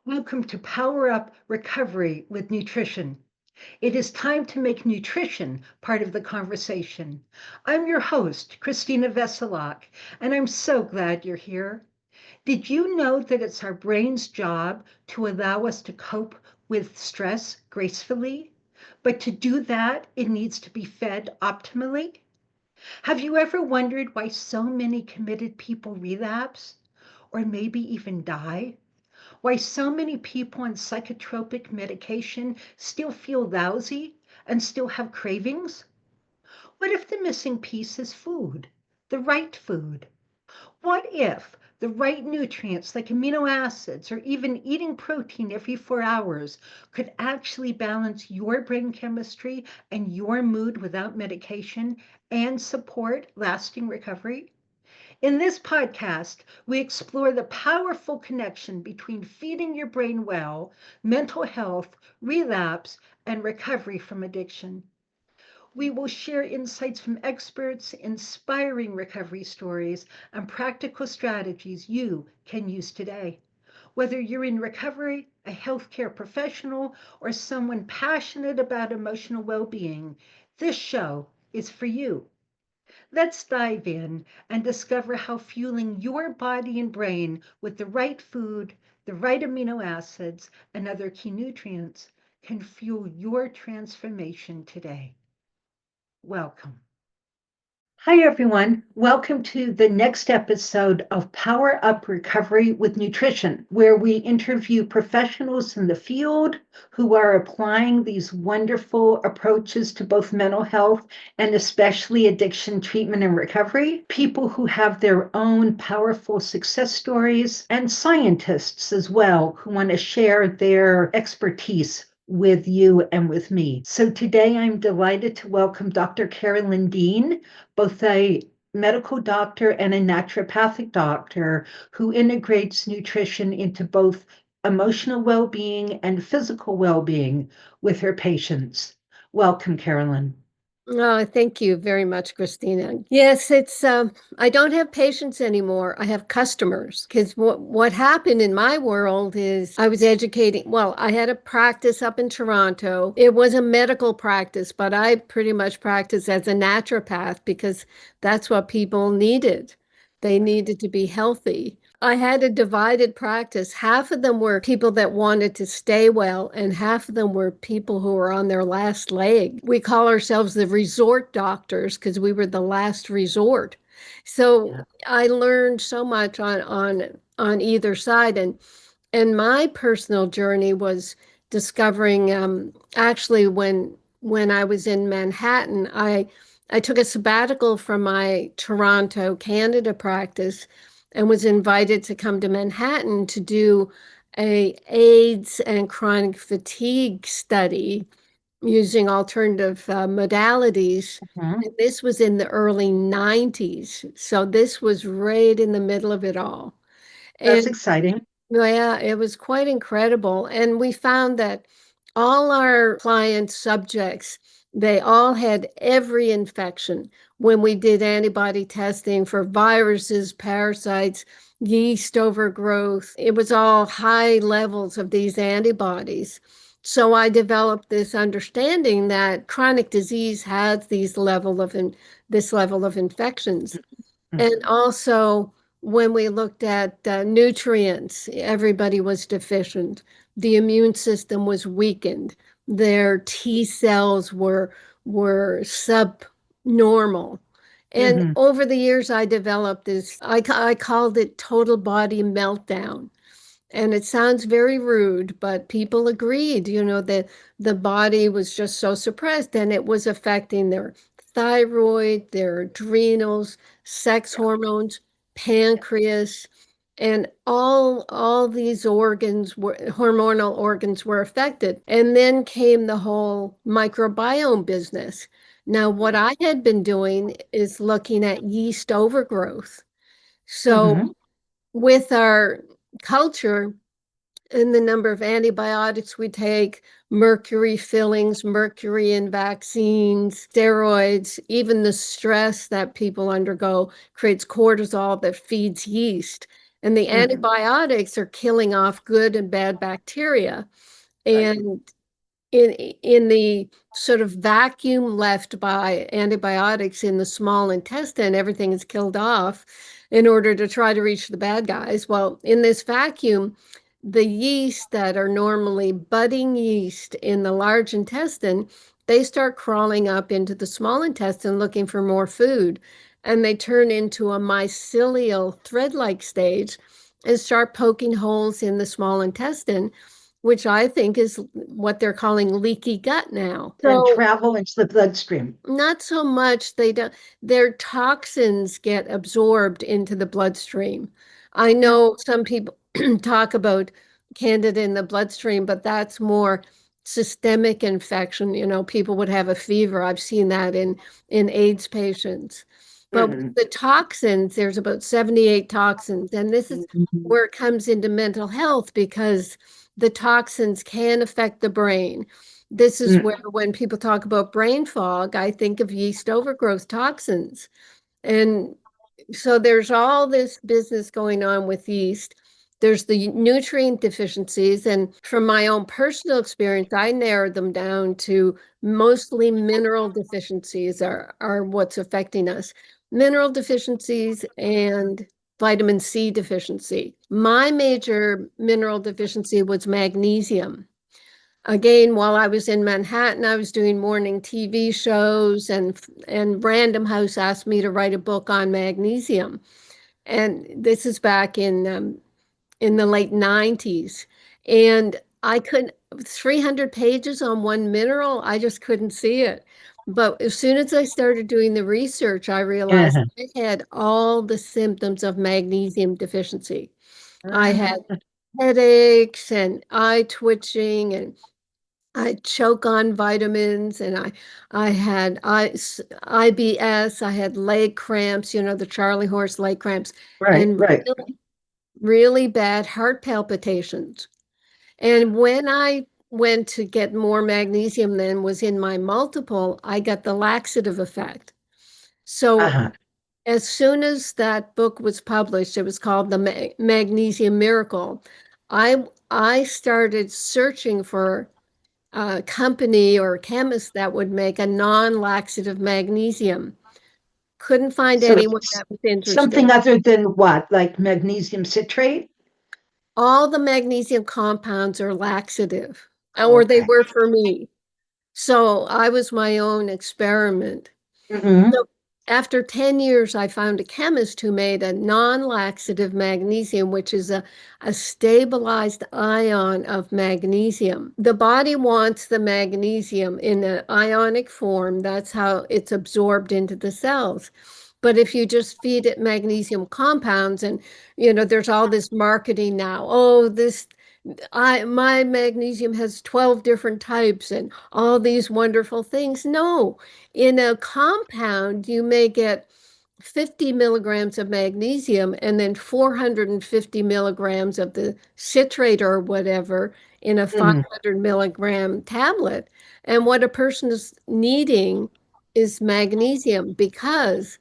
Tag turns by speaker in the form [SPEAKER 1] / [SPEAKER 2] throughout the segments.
[SPEAKER 1] Welcome to Power Up Recovery with Nutrition. It is time to make nutrition part of the conversation. I'm your host, Christina Veselak, and I'm so glad you're here. Did you know that it's our brain's job to allow us to cope with stress gracefully? But to do that, it needs to be fed optimally. Have you ever wondered why so many committed people relapse or maybe even die? Why so many people on psychotropic medication still feel lousy and still have cravings? What if the missing piece is food, the right food? What if the right nutrients like amino acids or even eating protein every 4 hours could actually balance your brain chemistry and your mood without medication and support lasting recovery? In this podcast, we explore the powerful connection between feeding your brain well, mental health, relapse, and recovery from addiction. We will share insights from experts, inspiring recovery stories, and practical strategies you can use today. Whether you're in recovery, a healthcare professional, or someone passionate about emotional well being, this show is for you. Let's dive in and discover how fueling your body and brain with the right food, the right amino acids, and other key nutrients can fuel your transformation today. Welcome. Hi, everyone. Welcome to the next episode of Power Up Recovery with Nutrition, where we interview professionals in the field who are applying these wonderful approaches to both mental health and especially addiction treatment and recovery, people who have their own powerful success stories, and scientists as well who want to share their expertise with you and with me. So today I'm delighted to welcome Dr. Carolyn Dean, both a medical doctor and a naturopathic doctor who integrates nutrition into both emotional well-being and physical well-being with her patients. Welcome, Carolyn.
[SPEAKER 2] Oh, thank you very much, Christina. Yes, I don't have patients anymore. I have customers because what happened in my world is I was educating. Well, I had a practice up in Toronto. It was a medical practice, but I pretty much practiced as a naturopath because that's what people needed. They needed to be healthy. I had a divided practice. Half of them were people that wanted to stay well, and half of them were people who were on their last leg. We call ourselves the resort doctors because we were the last resort. So
[SPEAKER 1] Yeah.
[SPEAKER 2] I learned so much on either side, and my personal journey was discovering actually when I was in Manhattan, I took a sabbatical from my Toronto, Canada practice and was invited to come to Manhattan to do a AIDS and chronic fatigue study using alternative modalities.
[SPEAKER 1] Mhm.
[SPEAKER 2] And this was in the early 90s. So this was right in the middle of it all.
[SPEAKER 1] That's
[SPEAKER 2] And
[SPEAKER 1] exciting.
[SPEAKER 2] yeah, it was quite incredible. And we found that all our client subjects, they all had every infection when we did antibody testing for viruses, parasites, yeast overgrowth. It was all high levels of these antibodies. So I developed this understanding that chronic disease has this level of infections. And
[SPEAKER 1] Mhm.
[SPEAKER 2] also, when we looked at nutrients, everybody was deficient. The immune system was weakened. Their T cells were subnormal. And
[SPEAKER 1] Mhm.
[SPEAKER 2] over the years, I developed this, I called it total body meltdown. And it sounds very rude, but people agreed, that the body was just so suppressed and it was affecting their thyroid, their adrenals, sex hormones, pancreas, and all these hormonal organs were affected. And then came the whole microbiome business. Now, what I had been doing is looking at yeast overgrowth. So
[SPEAKER 1] Mhm.
[SPEAKER 2] with our culture, and the number of antibiotics we take, mercury fillings, mercury in vaccines, steroids, even the stress that people undergo creates cortisol that feeds yeast. And the antibiotics are killing off good and bad bacteria. And in the sort of vacuum left by antibiotics in the small intestine, everything is killed off in order to try to reach the bad guys. Well, in this vacuum, the yeast that are normally budding yeast in the large intestine, they start crawling up into the small intestine looking for more food. And they turn into a mycelial thread-like stage and start poking holes in the small intestine, which I think is what they're calling leaky gut now.
[SPEAKER 1] And
[SPEAKER 2] So
[SPEAKER 1] travel into the bloodstream.
[SPEAKER 2] not so much they don't, their toxins get absorbed into the bloodstream. I know some people talk about candida in the bloodstream, but that's more systemic infection. You know, people would have a fever. I've seen that in AIDS patients. But with the toxins, there's about 78 toxins, and this is where it comes into mental health because the toxins can affect the brain. This is where, when people talk about brain fog, I think of yeast overgrowth toxins. And so there's all this business going on with yeast. There's the nutrient deficiencies. And from my own personal experience, I narrowed them down to mostly mineral deficiencies are what's affecting us. Mineral deficiencies and vitamin C deficiency. My major mineral deficiency was magnesium. Again, while I was in Manhattan, I was doing morning TV shows, and Random House asked me to write a book on magnesium. And this is back in the late 90s. And I couldn't, 300 pages on one mineral, I just couldn't see it. But as soon as I started doing the research, I realized I had all the symptoms of magnesium deficiency. I had headaches and eye twitching, and I choke on vitamins, and I had IBS, I had leg cramps, you know, the Charlie horse leg cramps, and really, really bad heart palpitations. And when I went to get more magnesium than was in my multiple, I got the laxative effect. So as soon as that book was published, it was called the Magnesium Miracle. I started searching for a company or a chemist that would make a non-laxative magnesium. Couldn't find
[SPEAKER 1] So
[SPEAKER 2] anyone
[SPEAKER 1] it's
[SPEAKER 2] that was interested.
[SPEAKER 1] something other than what, like magnesium citrate?
[SPEAKER 2] All the magnesium compounds are laxative, or they
[SPEAKER 1] Okay.
[SPEAKER 2] were for me. So I was my own experiment. So after 10 years, I found a chemist who made a non-laxative magnesium, which is a stabilized ion of magnesium. The body wants the magnesium in an ionic form. That's how it's absorbed into the cells. But if you just feed it magnesium compounds, and you know, there's all this marketing now. Oh, my magnesium has 12 different types and all these wonderful things. No, in a compound, you may get 50 milligrams of magnesium and then 450 milligrams of the citrate or whatever in a 500 milligram tablet. And what a person is needing is magnesium, because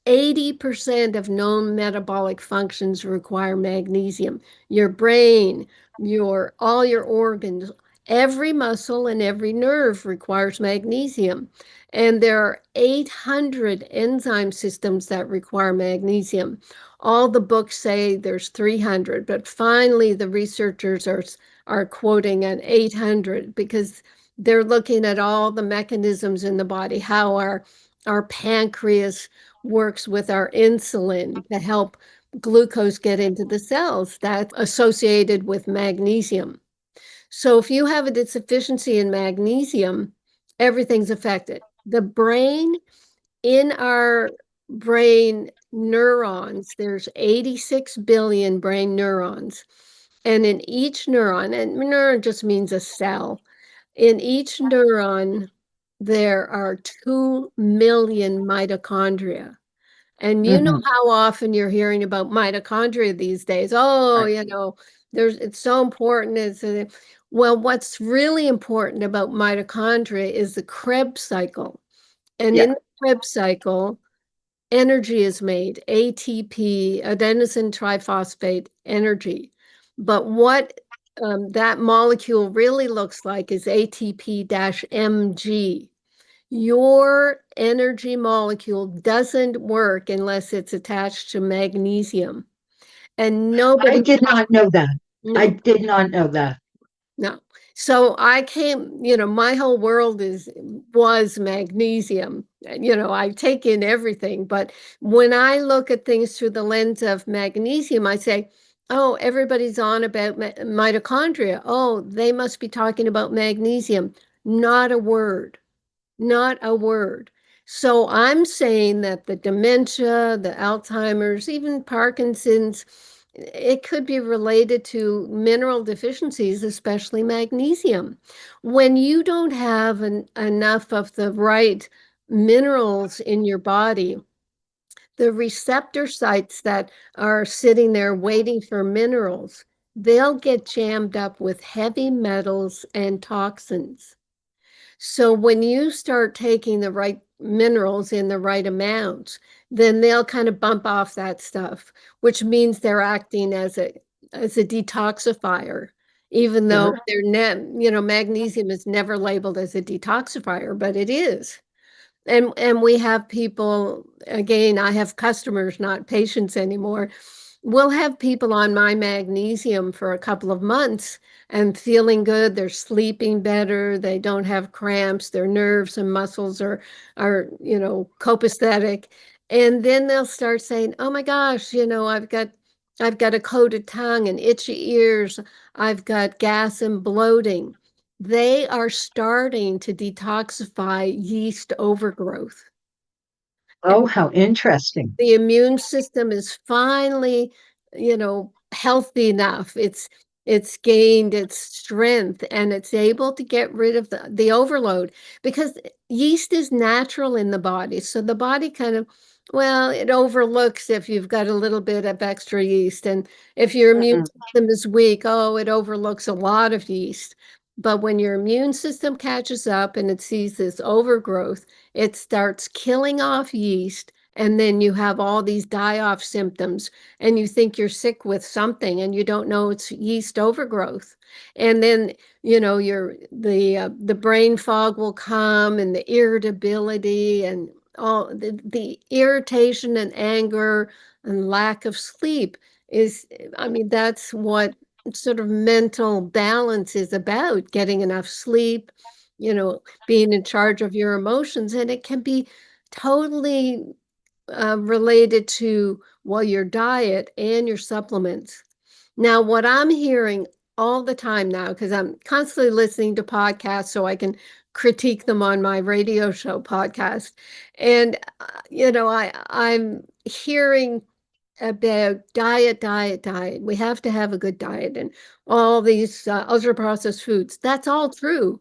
[SPEAKER 2] 80% of known metabolic functions require magnesium. Your brain, all your organs, every muscle and every nerve requires magnesium. And there are 800 enzyme systems that require magnesium. All the books say there's 300, but finally the researchers are quoting an 800 because they're looking at all the mechanisms in the body, how our pancreas works with our insulin to help glucose get into the cells. That's associated with magnesium. So if you have a deficiency in magnesium, everything's affected. The brain, in our brain neurons, there's 86 billion brain neurons. And in each neuron, and neuron just means a cell, in each neuron, there are 2 million mitochondria. And you know how often you're hearing about mitochondria these days. Oh, you know, it's so important. Well, what's really important about mitochondria is the Krebs cycle. And in the Krebs cycle, energy is made, ATP, adenosine triphosphate energy. But what that molecule really looks like is ATP-mg. Your energy molecule doesn't work unless it's attached to magnesium. And
[SPEAKER 1] I
[SPEAKER 2] nobody,
[SPEAKER 1] did not know that. I
[SPEAKER 2] no,
[SPEAKER 1] did not know that.
[SPEAKER 2] no. So I came, my whole world was magnesium. I take in everything, but when I look at things through the lens of magnesium, I say, oh, everybody's on about mitochondria. Oh, they must be talking about magnesium. Not a word. Not a word. So I'm saying that the dementia, the Alzheimer's, even Parkinson's, it could be related to mineral deficiencies, especially magnesium. When you don't have enough of the right minerals in your body, the receptor sites that are sitting there waiting for minerals, they'll get jammed up with heavy metals and toxins. So when you start taking the right minerals in the right amounts, then they'll kind of bump off that stuff, which means they're acting as a detoxifier, even though
[SPEAKER 1] Sure.
[SPEAKER 2] magnesium is never labeled as a detoxifier, but it is. And we have people, again, I have customers, not patients anymore. We'll have people on my magnesium for a couple of months and feeling good. They're sleeping better. They don't have cramps. Their nerves and muscles are copacetic. And then they'll start saying, "Oh my gosh, I've got a coated tongue and itchy ears. I've got gas and bloating." They are starting to detoxify yeast overgrowth.
[SPEAKER 1] Oh, how interesting.
[SPEAKER 2] The immune system is finally, healthy enough. It's gained its strength and it's able to get rid of the overload because yeast is natural in the body. So the body kind of, well, it overlooks if you've got a little bit of extra yeast. And if your immune
[SPEAKER 1] Mhm.
[SPEAKER 2] system is weak, oh, it overlooks a lot of yeast. But when your immune system catches up and it sees this overgrowth, it starts killing off yeast, and then you have all these die-off symptoms and you think you're sick with something and you don't know it's yeast overgrowth. And then the brain fog will come and the irritability and all the irritation and anger and lack of sleep is, I mean, that's what sort of mental balance is about: getting enough sleep, being in charge of your emotions. And it can be totally related to, well, your diet and your supplements. Now, what I'm hearing all the time now, because I'm constantly listening to podcasts so I can critique them on my radio show podcast, and I'm hearing about diet, diet, diet. We have to have a good diet and all these ultra processed foods. That's all true.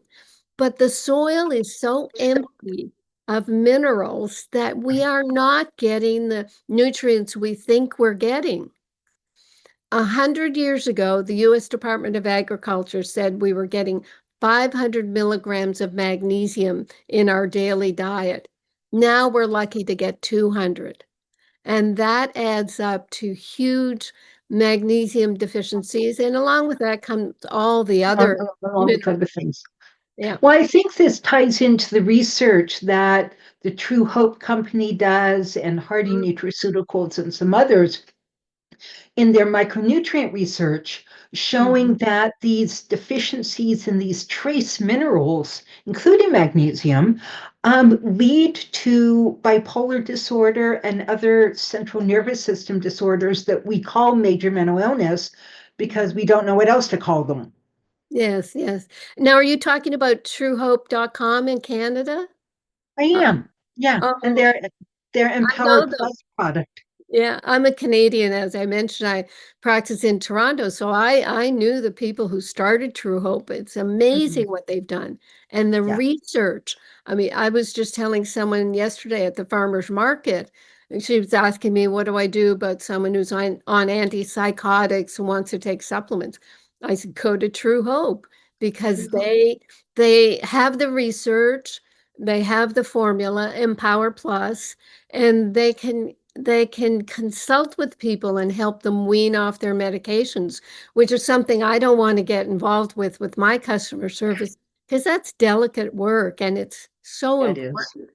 [SPEAKER 2] But the soil is so empty of minerals that we are not getting the nutrients we think we're getting. 100 years ago, the U.S. Department of Agriculture said we were getting 500 milligrams of magnesium in our daily diet. Now we're lucky to get 200. And that adds up to huge magnesium deficiencies. And along with that comes all the other
[SPEAKER 1] Along with
[SPEAKER 2] minerals.
[SPEAKER 1] other things.
[SPEAKER 2] Yeah.
[SPEAKER 1] Well, I think this ties into the research that the True Hope Company does and Hardy Nutraceuticals and some others in their micronutrient research, showing
[SPEAKER 2] Mhm.
[SPEAKER 1] that these deficiencies in these trace minerals, including magnesium, lead to bipolar disorder and other central nervous system disorders that we call major mental illness because we don't know what else to call them.
[SPEAKER 2] Yes, yes. Now, are you talking about truehope.com in Canada?
[SPEAKER 1] I
[SPEAKER 2] Uh,
[SPEAKER 1] am, yeah, and
[SPEAKER 2] oh,
[SPEAKER 1] their
[SPEAKER 2] I know
[SPEAKER 1] Empower
[SPEAKER 2] them.
[SPEAKER 1] Plus product.
[SPEAKER 2] Yeah, I'm a Canadian, as I mentioned. I practice in Toronto, so I knew the people who started True Hope. It's
[SPEAKER 1] Mhm.
[SPEAKER 2] amazing what they've done. And the
[SPEAKER 1] Yeah.
[SPEAKER 2] research. I mean, I was just telling someone yesterday at the farmer's market, and she was asking me, what do I do about someone who's on antipsychotics and wants to take supplements? I said, go to True Hope because
[SPEAKER 1] Mhm.
[SPEAKER 2] they have the research. They have the formula Empower Plus, and they can consult with people and help them wean off their medications, which is something I don't want to get involved with my customer service because that's delicate work and it's so
[SPEAKER 1] It is.
[SPEAKER 2] important.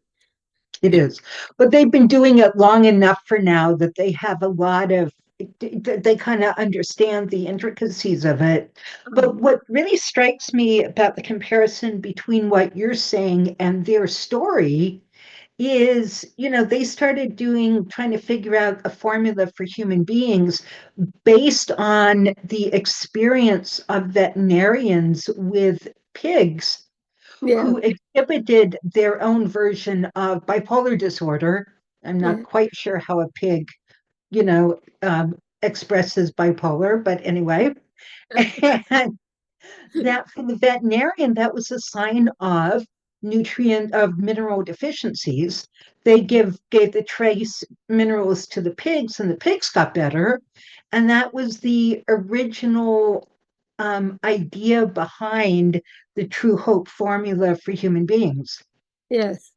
[SPEAKER 1] It is. But they've been doing it long enough for now that they have a lot of, they kind of understand the intricacies of it. But
[SPEAKER 2] Um,
[SPEAKER 1] what really strikes me about the comparison between what you're saying and their story is, they started trying to figure out a formula for human beings based on the experience of veterinarians with pigs
[SPEAKER 2] yeah,
[SPEAKER 1] who exhibited their own version of bipolar disorder. I'm not
[SPEAKER 2] yeah,
[SPEAKER 1] quite sure how a pig, expresses bipolar, but anyway. And that for the veterinarian, that was a sign of mineral deficiencies. They gave the trace minerals to the pigs, and the pigs got better. And that was the original idea behind the True Hope formula for human beings.
[SPEAKER 2] yes.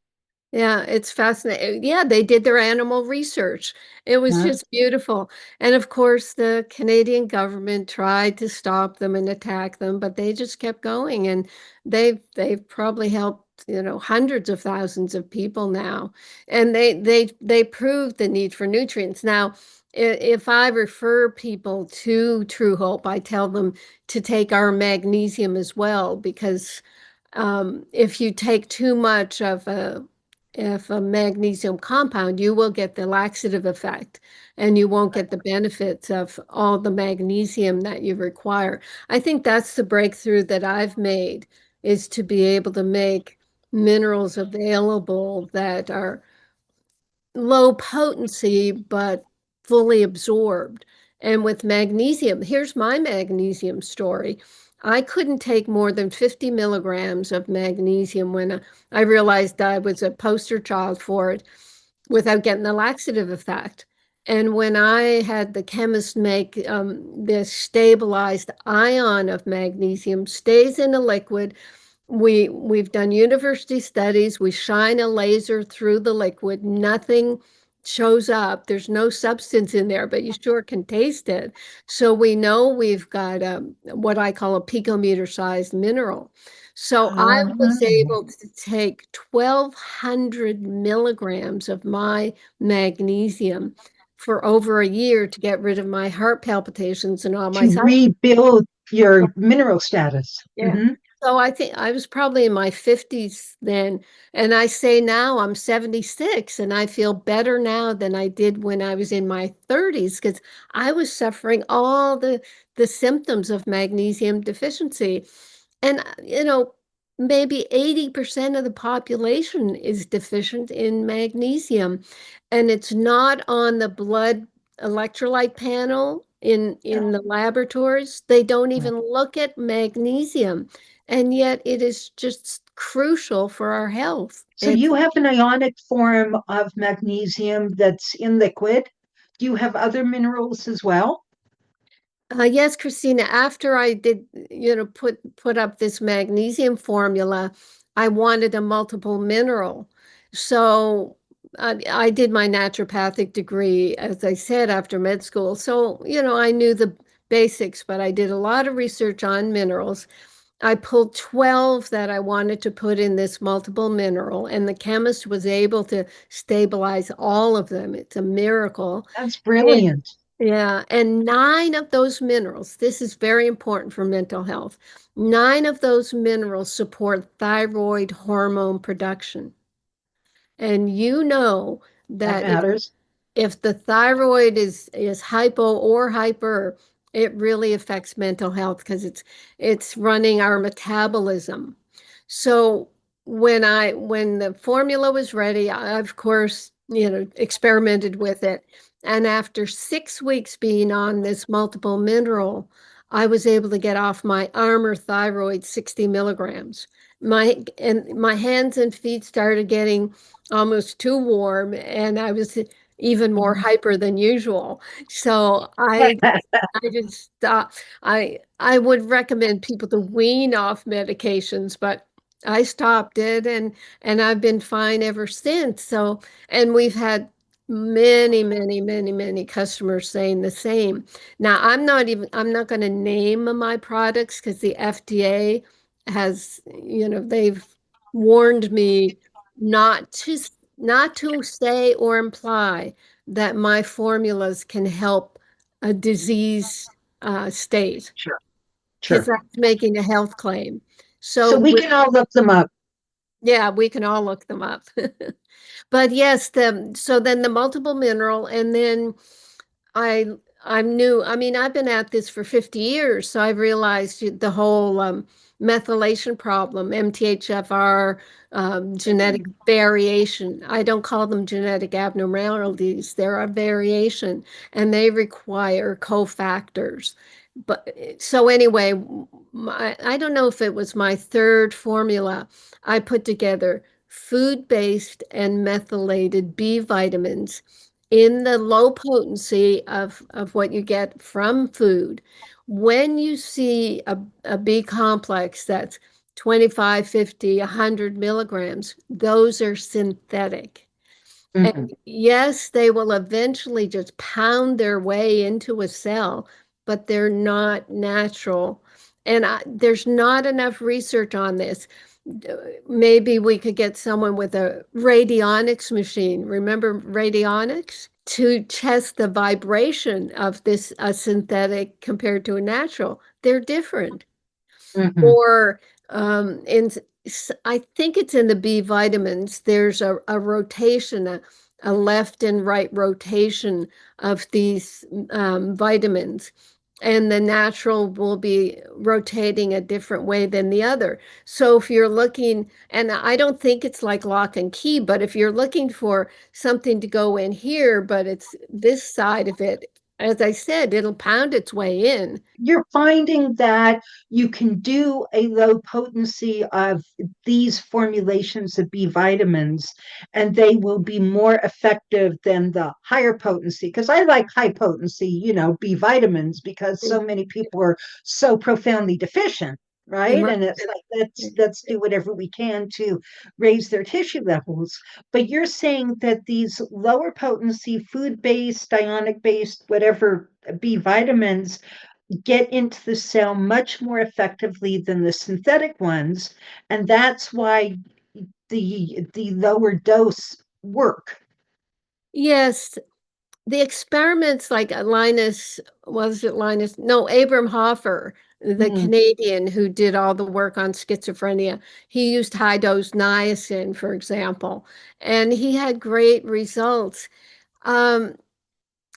[SPEAKER 2] Yeah, it's fascinating. Yeah, they did their animal research. It was
[SPEAKER 1] Huh?
[SPEAKER 2] just beautiful. And of course, the Canadian government tried to stop them and attack them, but they just kept going. And they've probably helped, hundreds of thousands of people now. And they proved the need for nutrients. Now, if I refer people to True Hope, I tell them to take our magnesium as well, because if you take too much of a magnesium compound, you will get the laxative effect and you won't get the benefits of all the magnesium that you require. I think that's the breakthrough that I've made is to be able to make minerals available that are low potency but fully absorbed. And with magnesium, here's my magnesium story. I couldn't take more than 50 milligrams of magnesium when I realized I was a poster child for it without getting the laxative effect. And when I had the chemist make this stabilized ion of magnesium, stays in a liquid, we've done university studies. We shine a laser through the liquid. Nothing shows up. There's no substance in there, but you sure can taste it. So we know we've got what I call a picometer sized mineral. So I was
[SPEAKER 1] Oh,
[SPEAKER 2] able to take 1,200 milligrams of my magnesium for over a year to get rid of my heart palpitations and all my
[SPEAKER 1] to
[SPEAKER 2] side.
[SPEAKER 1] rebuild your mineral status.
[SPEAKER 2] Yeah. So I think I was probably in my 50s then. And I say now I'm 76 and I feel better now than I did when I was in my 30s because I was suffering all the symptoms of magnesium deficiency. And, maybe 80% of the population is deficient in magnesium. And it's not on the blood electrolyte panel in the laboratories. They don't even look at magnesium. And yet it is just crucial for our health.
[SPEAKER 1] So you have an ionic form of magnesium that's in liquid. Do you have other minerals as well?
[SPEAKER 2] Yes, Christina, after I did, put up this magnesium formula, I wanted a multiple mineral. So I did my naturopathic degree, as I said, after med school. So, I knew the basics, but I did a lot of research on minerals. I pulled 12 that I wanted to put in this multiple mineral, and the chemist was able to stabilize all of them. It's a miracle.
[SPEAKER 1] That's brilliant.
[SPEAKER 2] Yeah, and nine of those minerals, this is very important for mental health. Nine of those minerals support thyroid hormone production. And you know
[SPEAKER 1] That
[SPEAKER 2] that
[SPEAKER 1] matters.
[SPEAKER 2] if the thyroid is hypo or hyper, it really affects mental health because it's running our metabolism. So when the formula was ready, I of course, experimented with it. And after 6 weeks being on this multiple mineral, I was able to get off my Armor thyroid 60 milligrams. My hands and feet started getting almost too warm, and I was even more hyper than usual. So I just I would recommend people to wean off medications, but I stopped it and I've been fine ever since. So, and we've had many, many, many, many customers saying the same. Now, I'm not going to name my products because the FDA has, they've warned me not to not to say or imply that my formulas can help a disease state
[SPEAKER 1] Sure.
[SPEAKER 2] because
[SPEAKER 1] Sure.
[SPEAKER 2] that's making a health claim.
[SPEAKER 1] So
[SPEAKER 2] So
[SPEAKER 1] we can all look them up.
[SPEAKER 2] yeah, we can all look them up. But yes, so then the multiple mineral, and then I I'm new. I mean, I've been at this for 50 years, so I've realized the whole methylation problem, MTHFR, genetic variation. I don't call them genetic abnormalities. They're a variation, and they require cofactors. But so anyway, I don't know if it was my third formula I put together food-based and methylated B vitamins in the low potency of what you get from food. When you see a B complex that's 25, 50, 100 milligrams, those are synthetic. And
[SPEAKER 1] Mhm.
[SPEAKER 2] yes, they will eventually just pound their way into a cell, but they're not natural. And there's not enough research on this. Maybe we could get someone with a radionics machine. Remember radionics? To test the vibration of this a synthetic compared to a natural. They're different.
[SPEAKER 1] Mhm.
[SPEAKER 2] Or I think it's in the B vitamins, there's a rotation, a left and right rotation of these vitamins. And the natural will be rotating a different way than the other. So if you're looking, and I don't think it's like lock and key, but if you're looking for something to go in here, but it's this side of it, as I said, it'll pound its way in.
[SPEAKER 1] You're finding that you can do a low potency of these formulations of B vitamins, and they will be more effective than the higher potency. Because I like high potency, B vitamins, because so many people are so profoundly deficient, right?
[SPEAKER 2] Right.
[SPEAKER 1] And it's like let's do whatever we can to raise their tissue levels. But you're saying that these lower potency food-based, ionic-based, whatever B vitamins get into the cell much more effectively than the synthetic ones, and that's why the lower dose work.
[SPEAKER 2] Yes, the experiments like Linus, was it Linus? No, Abram Hoffer, the
[SPEAKER 1] Mm,
[SPEAKER 2] Canadian who did all the work on schizophrenia, he used high dose niacin, for example, and he had great results. Um,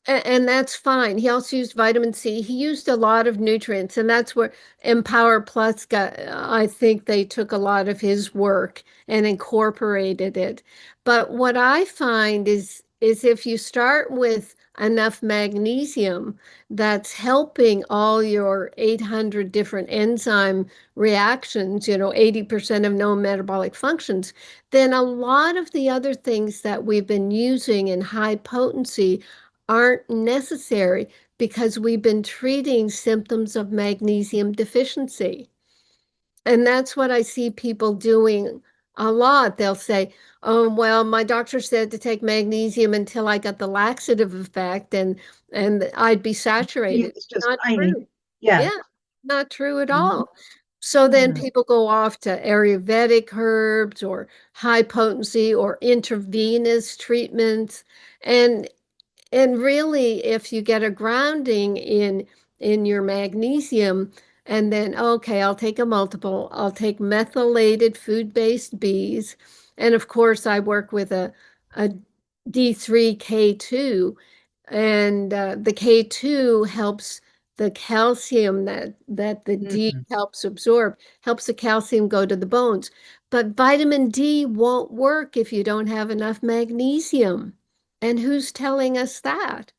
[SPEAKER 2] and that's fine. He also used vitamin C. He used a lot of nutrients, and that's where Empower Plus got, I think they took a lot of his work and incorporated it. But what I find is if you start with enough magnesium, that's helping all your 800 different enzyme reactions, 80% of known metabolic functions, then a lot of the other things that we've been using in high potency aren't necessary because we've been treating symptoms of magnesium deficiency. And that's what I see people doing a lot. They'll say, "Oh, well, my doctor said to take magnesium until I got the laxative effect and I'd be saturated."
[SPEAKER 1] it's just
[SPEAKER 2] Not
[SPEAKER 1] tiny.
[SPEAKER 2] true.
[SPEAKER 1] Yeah.
[SPEAKER 2] Yeah, not true at
[SPEAKER 1] Mhm.
[SPEAKER 2] all. So then
[SPEAKER 1] Yeah.
[SPEAKER 2] people go off to Ayurvedic herbs or high potency or intravenous treatments. And and really, if you get a grounding in your magnesium, and then okay, I'll take a multiple, I'll take methylated food-based Bs, and of course, I work with a D3K2, and the K2 helps the calcium that the D
[SPEAKER 1] Mhm.
[SPEAKER 2] helps absorb, helps the calcium go to the bones. But vitamin D won't work if you don't have enough magnesium. And who's telling us that?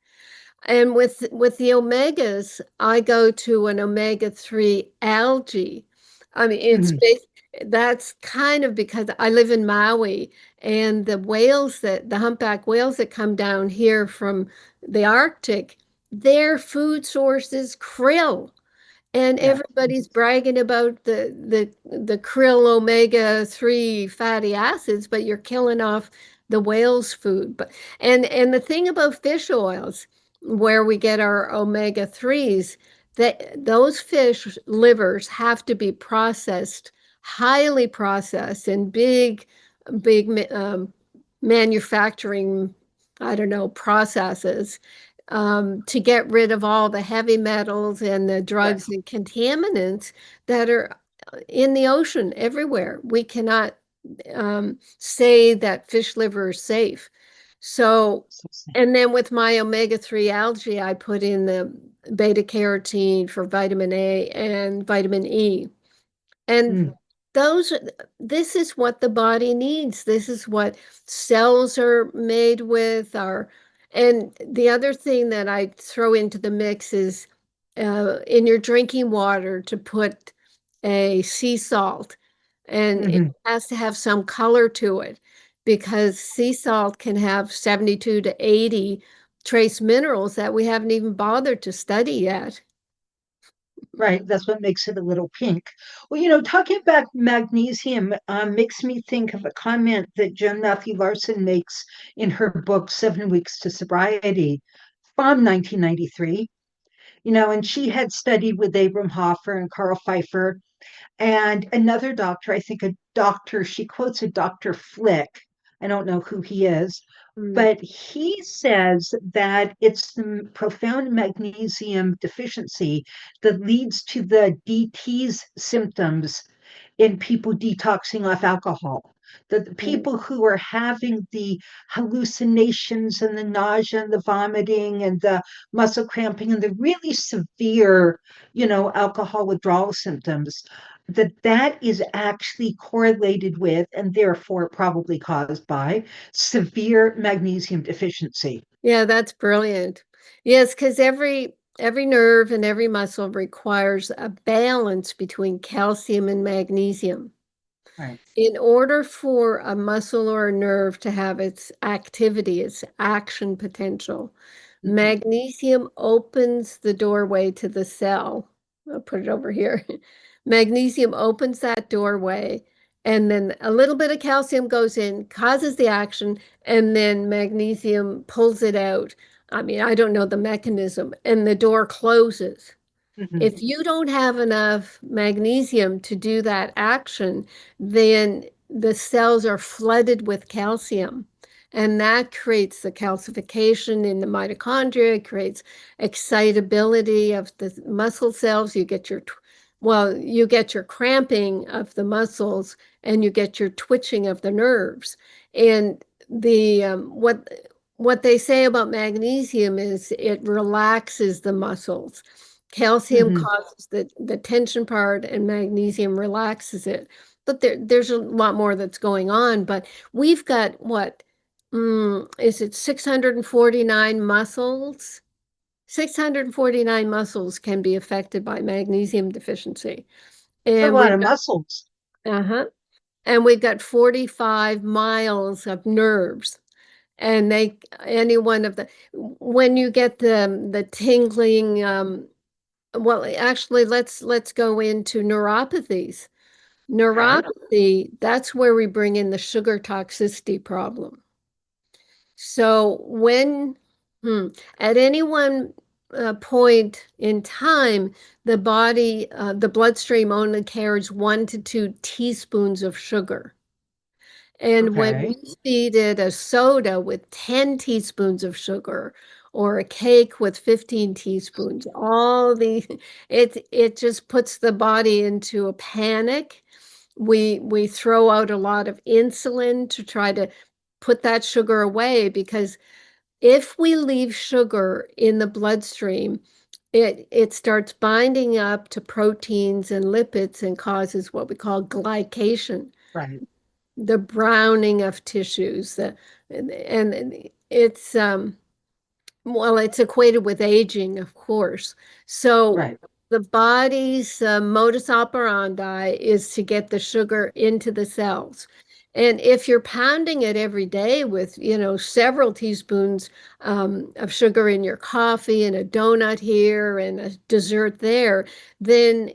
[SPEAKER 2] And with the omegas, I go to an omega-3 algae. I mean,
[SPEAKER 1] Mhm.
[SPEAKER 2] that's kind of because I live in Maui and the humpback whales that come down here from the Arctic, their food source is krill. And
[SPEAKER 1] Yeah.
[SPEAKER 2] everybody's bragging about the krill omega-3 fatty acids, but you're killing off the whale's food. But and the thing about fish oils, where we get our omega-3s, that those fish livers have to be processed, highly processed in big manufacturing, I don't know, processes, to get rid of all the heavy metals and the
[SPEAKER 1] Right.
[SPEAKER 2] drugs and contaminants that are in the ocean everywhere. We cannot say that fish liver is safe. So,
[SPEAKER 1] So sad.
[SPEAKER 2] and then with my omega-3 algae, I put in the beta carotene for vitamin A and vitamin E. And
[SPEAKER 1] Mm,
[SPEAKER 2] those, this is what the body needs. This is what cells are made with. And the other thing that I throw into the mix is in your drinking water to put a sea salt, and it
[SPEAKER 1] mhm.
[SPEAKER 2] has to have some color to it because sea salt can have 72 to 80 trace minerals that we haven't even bothered to study yet.
[SPEAKER 1] Right. That's what makes it a little pink. Well, talking about magnesium makes me think of a comment that Joan Matthew Larson makes in her book, 7 Weeks to Sobriety from 1993. And she had studied with Abram Hoffer and Carl Pfeiffer and another doctor, I think a doctor, she quotes a Dr. Flick. I don't know who he is,
[SPEAKER 2] Mm.
[SPEAKER 1] but he says that it's the profound magnesium deficiency that leads to the DT's symptoms in people detoxing off alcohol. The
[SPEAKER 2] Right.
[SPEAKER 1] people who are having the hallucinations and the nausea and the vomiting and the muscle cramping and the really severe, alcohol withdrawal symptoms, that is actually correlated with and therefore probably caused by severe magnesium deficiency.
[SPEAKER 2] Yeah, that's brilliant. Yes, because every nerve and every muscle requires a balance between calcium and magnesium.
[SPEAKER 1] Right.
[SPEAKER 2] In order for a muscle or a nerve to have its activity, its action potential,
[SPEAKER 1] Mhm.
[SPEAKER 2] magnesium opens the doorway to the cell. I'll put it over here. Magnesium opens that doorway, and then a little bit of calcium goes in, causes the action, and then magnesium pulls it out. I mean, I don't know the mechanism, and the door closes.
[SPEAKER 1] Mhm.
[SPEAKER 2] If you don't have enough magnesium to do that action, then the cells are flooded with calcium. And that creates the calcification in the mitochondria, creates excitability of the muscle cells. You get your cramping of the muscles and you get your twitching of the nerves. And the what they say about magnesium is it relaxes the muscles. Calcium
[SPEAKER 1] Mhm.
[SPEAKER 2] causes the tension part and magnesium relaxes it. But there's a lot more that's going on. But we've got what, is it 649 muscles? 649 muscles can be affected by magnesium deficiency.
[SPEAKER 1] It's a
[SPEAKER 2] And
[SPEAKER 1] lot
[SPEAKER 2] we've
[SPEAKER 1] of muscles.
[SPEAKER 2] uh-huh. And we've got 45 miles of nerves. And any one of when you get the tingling, well, actually, let's go into neuropathies.
[SPEAKER 1] Okay.
[SPEAKER 2] Neuropathy, that's where we bring in the sugar toxicity problem. So hmm, at any one point in time, the bloodstream only carries 1 to 2 teaspoons of sugar. And when
[SPEAKER 1] Okay.
[SPEAKER 2] we feed it a soda with 10 teaspoons of sugar or a cake with 15 teaspoons, it just puts the body into a panic. We throw out a lot of insulin to try to put that sugar away because if we leave sugar in the bloodstream, it starts binding up to proteins and lipids and causes what we call glycation,
[SPEAKER 1] Right.
[SPEAKER 2] the browning of tissues. And it's well, it's equated with aging, of course. So
[SPEAKER 1] Right.
[SPEAKER 2] the body's modus operandi is to get the sugar into the cells. And if you're pounding it every day with, several teaspoons of sugar in your coffee and a donut here and a dessert there, then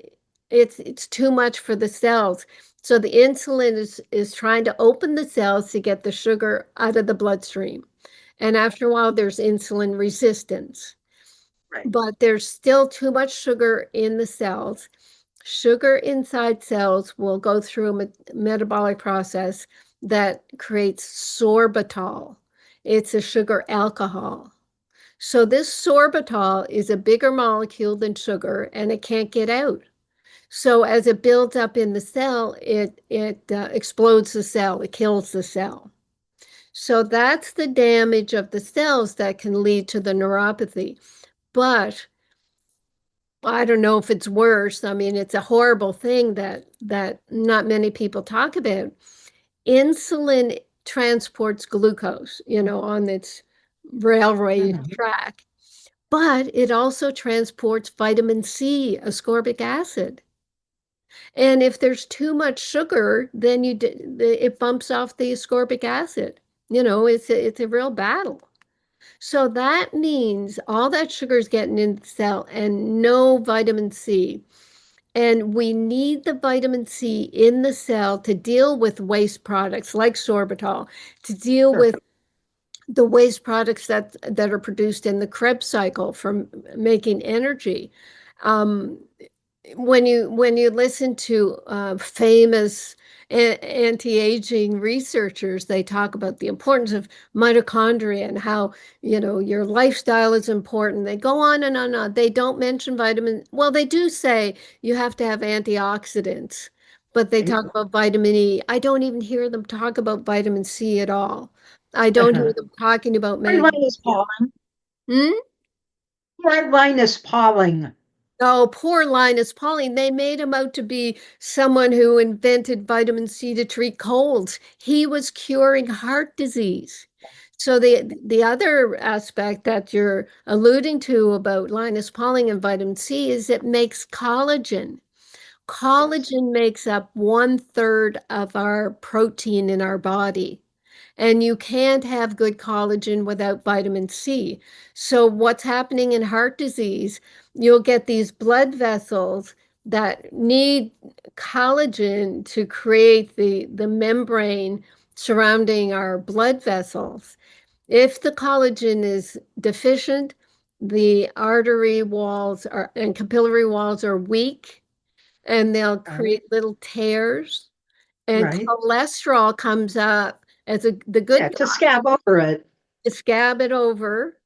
[SPEAKER 2] it's too much for the cells. So the insulin is trying to open the cells to get the sugar out of the bloodstream. And after a while, there's insulin resistance.
[SPEAKER 1] Right.
[SPEAKER 2] But there's still too much sugar in the cells. Sugar inside cells will go through a metabolic process that creates sorbitol. It's a sugar alcohol. So this sorbitol is a bigger molecule than sugar, and it can't get out. So as it builds up in the cell, it explodes the cell, it kills the cell. So that's the damage of the cells that can lead to the neuropathy. But I don't know if it's worse. I mean, it's a horrible thing that not many people talk about. Insulin transports glucose, on its railway
[SPEAKER 1] Mhm.
[SPEAKER 2] track, but it also transports vitamin C, ascorbic acid. And if there's too much sugar, then it bumps off the ascorbic acid. It's a real battle. So that means all that sugar is getting in the cell and no vitamin C. And we need the vitamin C in the cell to deal with waste products like sorbitol, to deal
[SPEAKER 1] Sure.
[SPEAKER 2] with the waste products that are produced in the Krebs cycle from making energy. Um, when you listen to famous anti-aging researchers, they talk about the importance of mitochondria and how your lifestyle is important. They go on and on and on. They don't mention vitamin. Well, they do say you have to have antioxidants, but they
[SPEAKER 1] Right.
[SPEAKER 2] talk about vitamin E. I don't even hear them talk about vitamin C at all. I don't hear
[SPEAKER 1] Uh-huh.
[SPEAKER 2] them talking about
[SPEAKER 1] Or Linus
[SPEAKER 2] magnesium.
[SPEAKER 1] Pauling.
[SPEAKER 2] Hmm?
[SPEAKER 1] Or Linus Pauling.
[SPEAKER 2] Oh, poor Linus Pauling. They made him out to be someone who invented vitamin C to treat colds. He was curing heart disease. So the other aspect that you're alluding to about Linus Pauling and vitamin C is it makes collagen.
[SPEAKER 1] Yes.
[SPEAKER 2] Collagen makes up 1/3 of our protein in our body. And you can't have good collagen without vitamin C. So what's happening in heart disease, you'll get these blood vessels that need collagen to create the membrane surrounding our blood vessels. If the collagen is deficient, the artery walls and capillary walls are weak, and they'll
[SPEAKER 1] Right.
[SPEAKER 2] create little tears, and
[SPEAKER 1] Right.
[SPEAKER 2] cholesterol comes up as the
[SPEAKER 1] Yeah,
[SPEAKER 2] good
[SPEAKER 1] to
[SPEAKER 2] guy
[SPEAKER 1] scab over it.
[SPEAKER 2] to scab it over.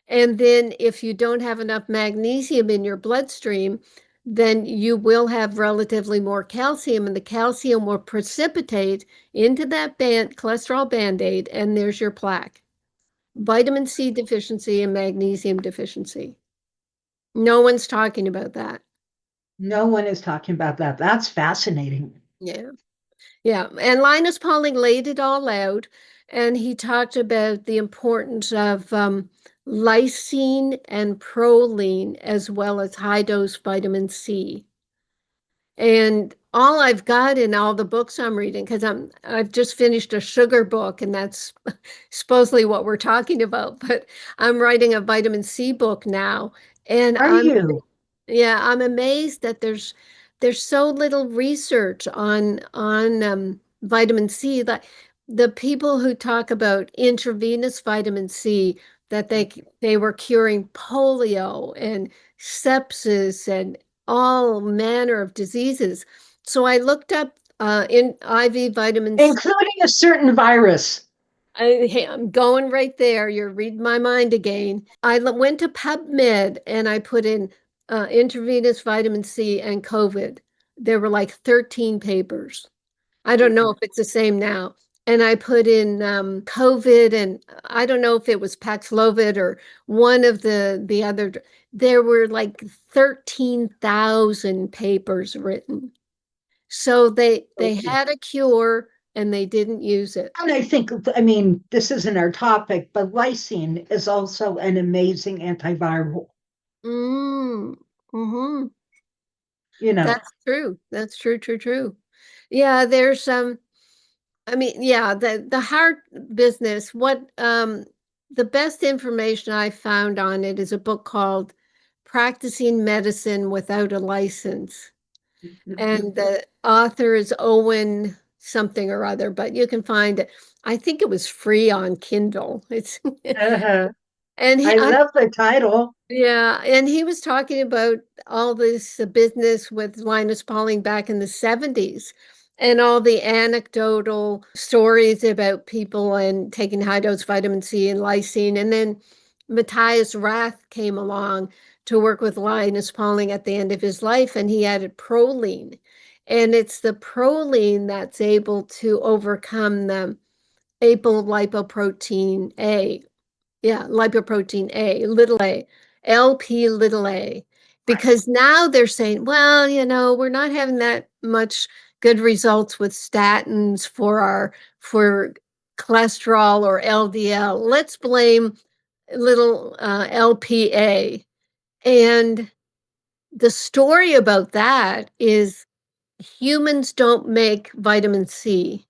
[SPEAKER 2] And then if you don't have enough magnesium in your bloodstream, then you will have relatively more calcium, and the calcium will precipitate into that cholesterol band-aid, and there's your plaque. Vitamin C deficiency and magnesium deficiency. No one's talking about that.
[SPEAKER 1] No one is talking about that. That's fascinating.
[SPEAKER 2] Yeah. Yeah, and Linus Pauling laid it all out, and he talked about the importance of lysine and proline as well as high dose vitamin C. And all I've got in all the books I'm reading, because I've just finished a sugar book, and that's supposedly what we're talking about, but I'm writing a vitamin C book now, and
[SPEAKER 1] Are you?
[SPEAKER 2] I'm amazed that there's so little research on vitamin C. That the people who talk about intravenous vitamin C, that they were curing polio and sepsis and all manner of diseases. So I looked up in IV vitamin C.
[SPEAKER 1] Including a certain virus.
[SPEAKER 2] Hey, I'm going right there. You're reading my mind again. I went to PubMed and I put in intravenous vitamin C and COVID. There were like 13 papers. I don't know if it's the same now. And I put in COVID, and I don't know if it was Paxlovid or one of the other. There were like 13,000 papers written. So they had a cure and they didn't use it.
[SPEAKER 1] And I think, I mean, this isn't our topic, but lysine is also an amazing antiviral.
[SPEAKER 2] Mm, hmm.
[SPEAKER 1] You know,
[SPEAKER 2] That's true. That's true, true, true. Yeah, there's I mean, yeah, the heart business, the best information I found on it is a book called Practicing Medicine Without a License. And the author is Owen something or other, but you can find it. I think it was free on Kindle. It's
[SPEAKER 1] Uh-huh.
[SPEAKER 2] and
[SPEAKER 1] I love the title.
[SPEAKER 2] yeah, and he was talking about all this business with Linus Pauling back in the 70s and all the anecdotal stories about people and taking high dose vitamin C and lysine. And then Matthias Rath came along to work with Linus Pauling at the end of his life, and he added proline. And it's the proline that's able to overcome the apolipoprotein A, yeah, lipoprotein A, little a, LP little a,
[SPEAKER 1] Right.
[SPEAKER 2] because now they're saying, well, we're not having that much good results with statins for cholesterol or LDL. Let's blame little LPA. And the story about that is humans don't make vitamin C.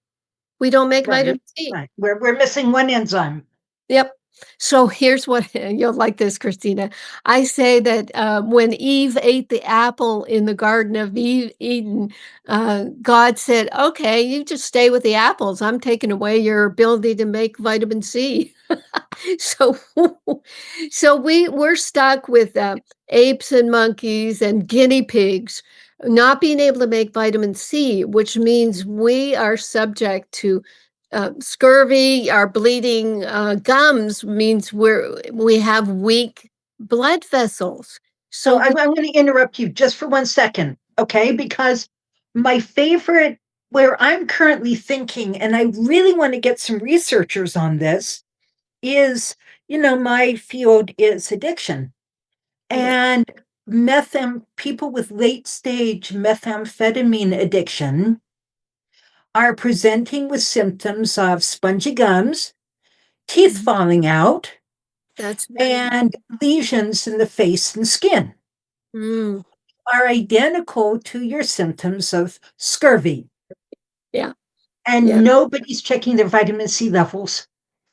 [SPEAKER 2] We don't make
[SPEAKER 1] Right.
[SPEAKER 2] vitamin C.
[SPEAKER 1] Right. We're missing one enzyme.
[SPEAKER 2] Yep. So here's what you'll like this, Christina. I say that when Eve ate the apple in the Garden of Eden, God said, "Okay, you just stay with the apples. I'm taking away your ability to make vitamin C." So, so we're stuck with apes and monkeys and guinea pigs not being able to make vitamin C, which means we are subject to scurvy. Our bleeding gums means we have weak blood vessels.
[SPEAKER 1] So
[SPEAKER 2] So
[SPEAKER 1] I'm going to interrupt you just for 1 second, okay? Because my favorite, where I'm currently thinking, and I really want to get some researchers on this, is, my field is addiction.
[SPEAKER 2] yeah,
[SPEAKER 1] And people with late stage methamphetamine addiction are presenting with symptoms of spongy gums, teeth
[SPEAKER 2] mhm,
[SPEAKER 1] falling out,
[SPEAKER 2] that's
[SPEAKER 1] and lesions in the face and skin
[SPEAKER 2] mm,
[SPEAKER 1] are identical to your symptoms of scurvy.
[SPEAKER 2] yeah, yeah,
[SPEAKER 1] And nobody's checking their vitamin C levels.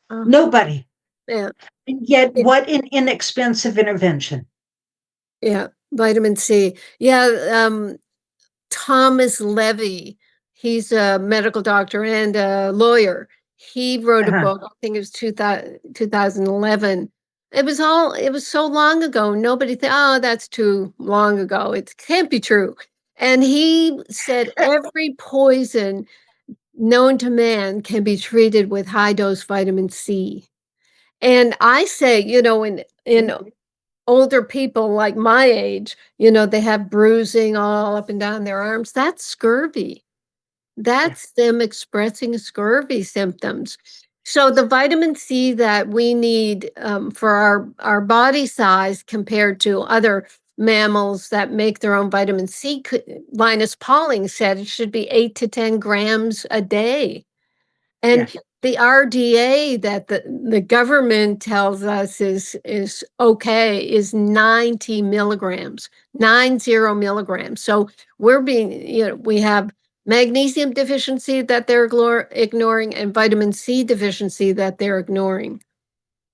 [SPEAKER 2] uh,
[SPEAKER 1] Nobody.
[SPEAKER 2] yeah,
[SPEAKER 1] And yet,
[SPEAKER 2] yeah,
[SPEAKER 1] what an inexpensive intervention.
[SPEAKER 2] yeah. Vitamin C. Yeah, Thomas Levy, he's a medical doctor and a lawyer. He wrote a
[SPEAKER 1] Uh-huh.
[SPEAKER 2] book, I think it was 2011. It was so long ago. Nobody thought, oh, that's too long ago. It can't be true. And he said every poison known to man can be treated with high dose vitamin C. And I say, in older people like my age, they have bruising all up and down their arms. That's scurvy.
[SPEAKER 1] Yeah.
[SPEAKER 2] That's them expressing scurvy symptoms. So the vitamin C that we need for our body size compared to other mammals that make their own vitamin C, Linus Pauling said it should be 8 to 10 grams a day. And
[SPEAKER 1] Yes.
[SPEAKER 2] the RDA that the government tells us is okay is 90 milligrams, 90 milligrams. So we have magnesium deficiency that they're ignoring and vitamin C deficiency that they're ignoring.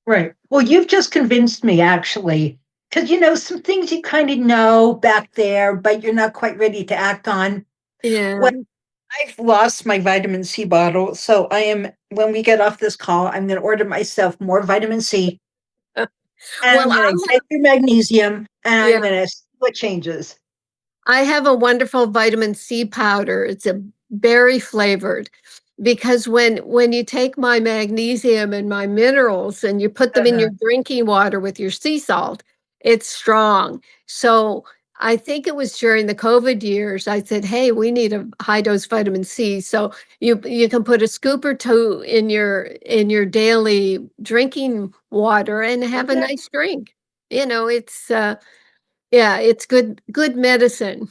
[SPEAKER 1] Right. Well, you've just convinced me, actually, because, some things you kind of know back there, but you're not quite ready to act on.
[SPEAKER 2] Yeah.
[SPEAKER 1] Well, I've lost my vitamin C bottle. So when we get off this call, I'm going to order myself more vitamin C, and
[SPEAKER 2] Well,
[SPEAKER 1] I'm going to get your magnesium, and I'm
[SPEAKER 2] yeah.
[SPEAKER 1] going to see what changes.
[SPEAKER 2] I have a wonderful vitamin C powder. It's a berry flavored because when you take my magnesium and my minerals and you put them in
[SPEAKER 1] Uh-huh.
[SPEAKER 2] your drinking water with your sea salt, it's strong. So I think it was during the COVID years, I said, hey, we need a high dose vitamin C. So you can put a scoop or two in your daily drinking water and have a
[SPEAKER 1] Okay.
[SPEAKER 2] nice drink. It's yeah, it's good medicine.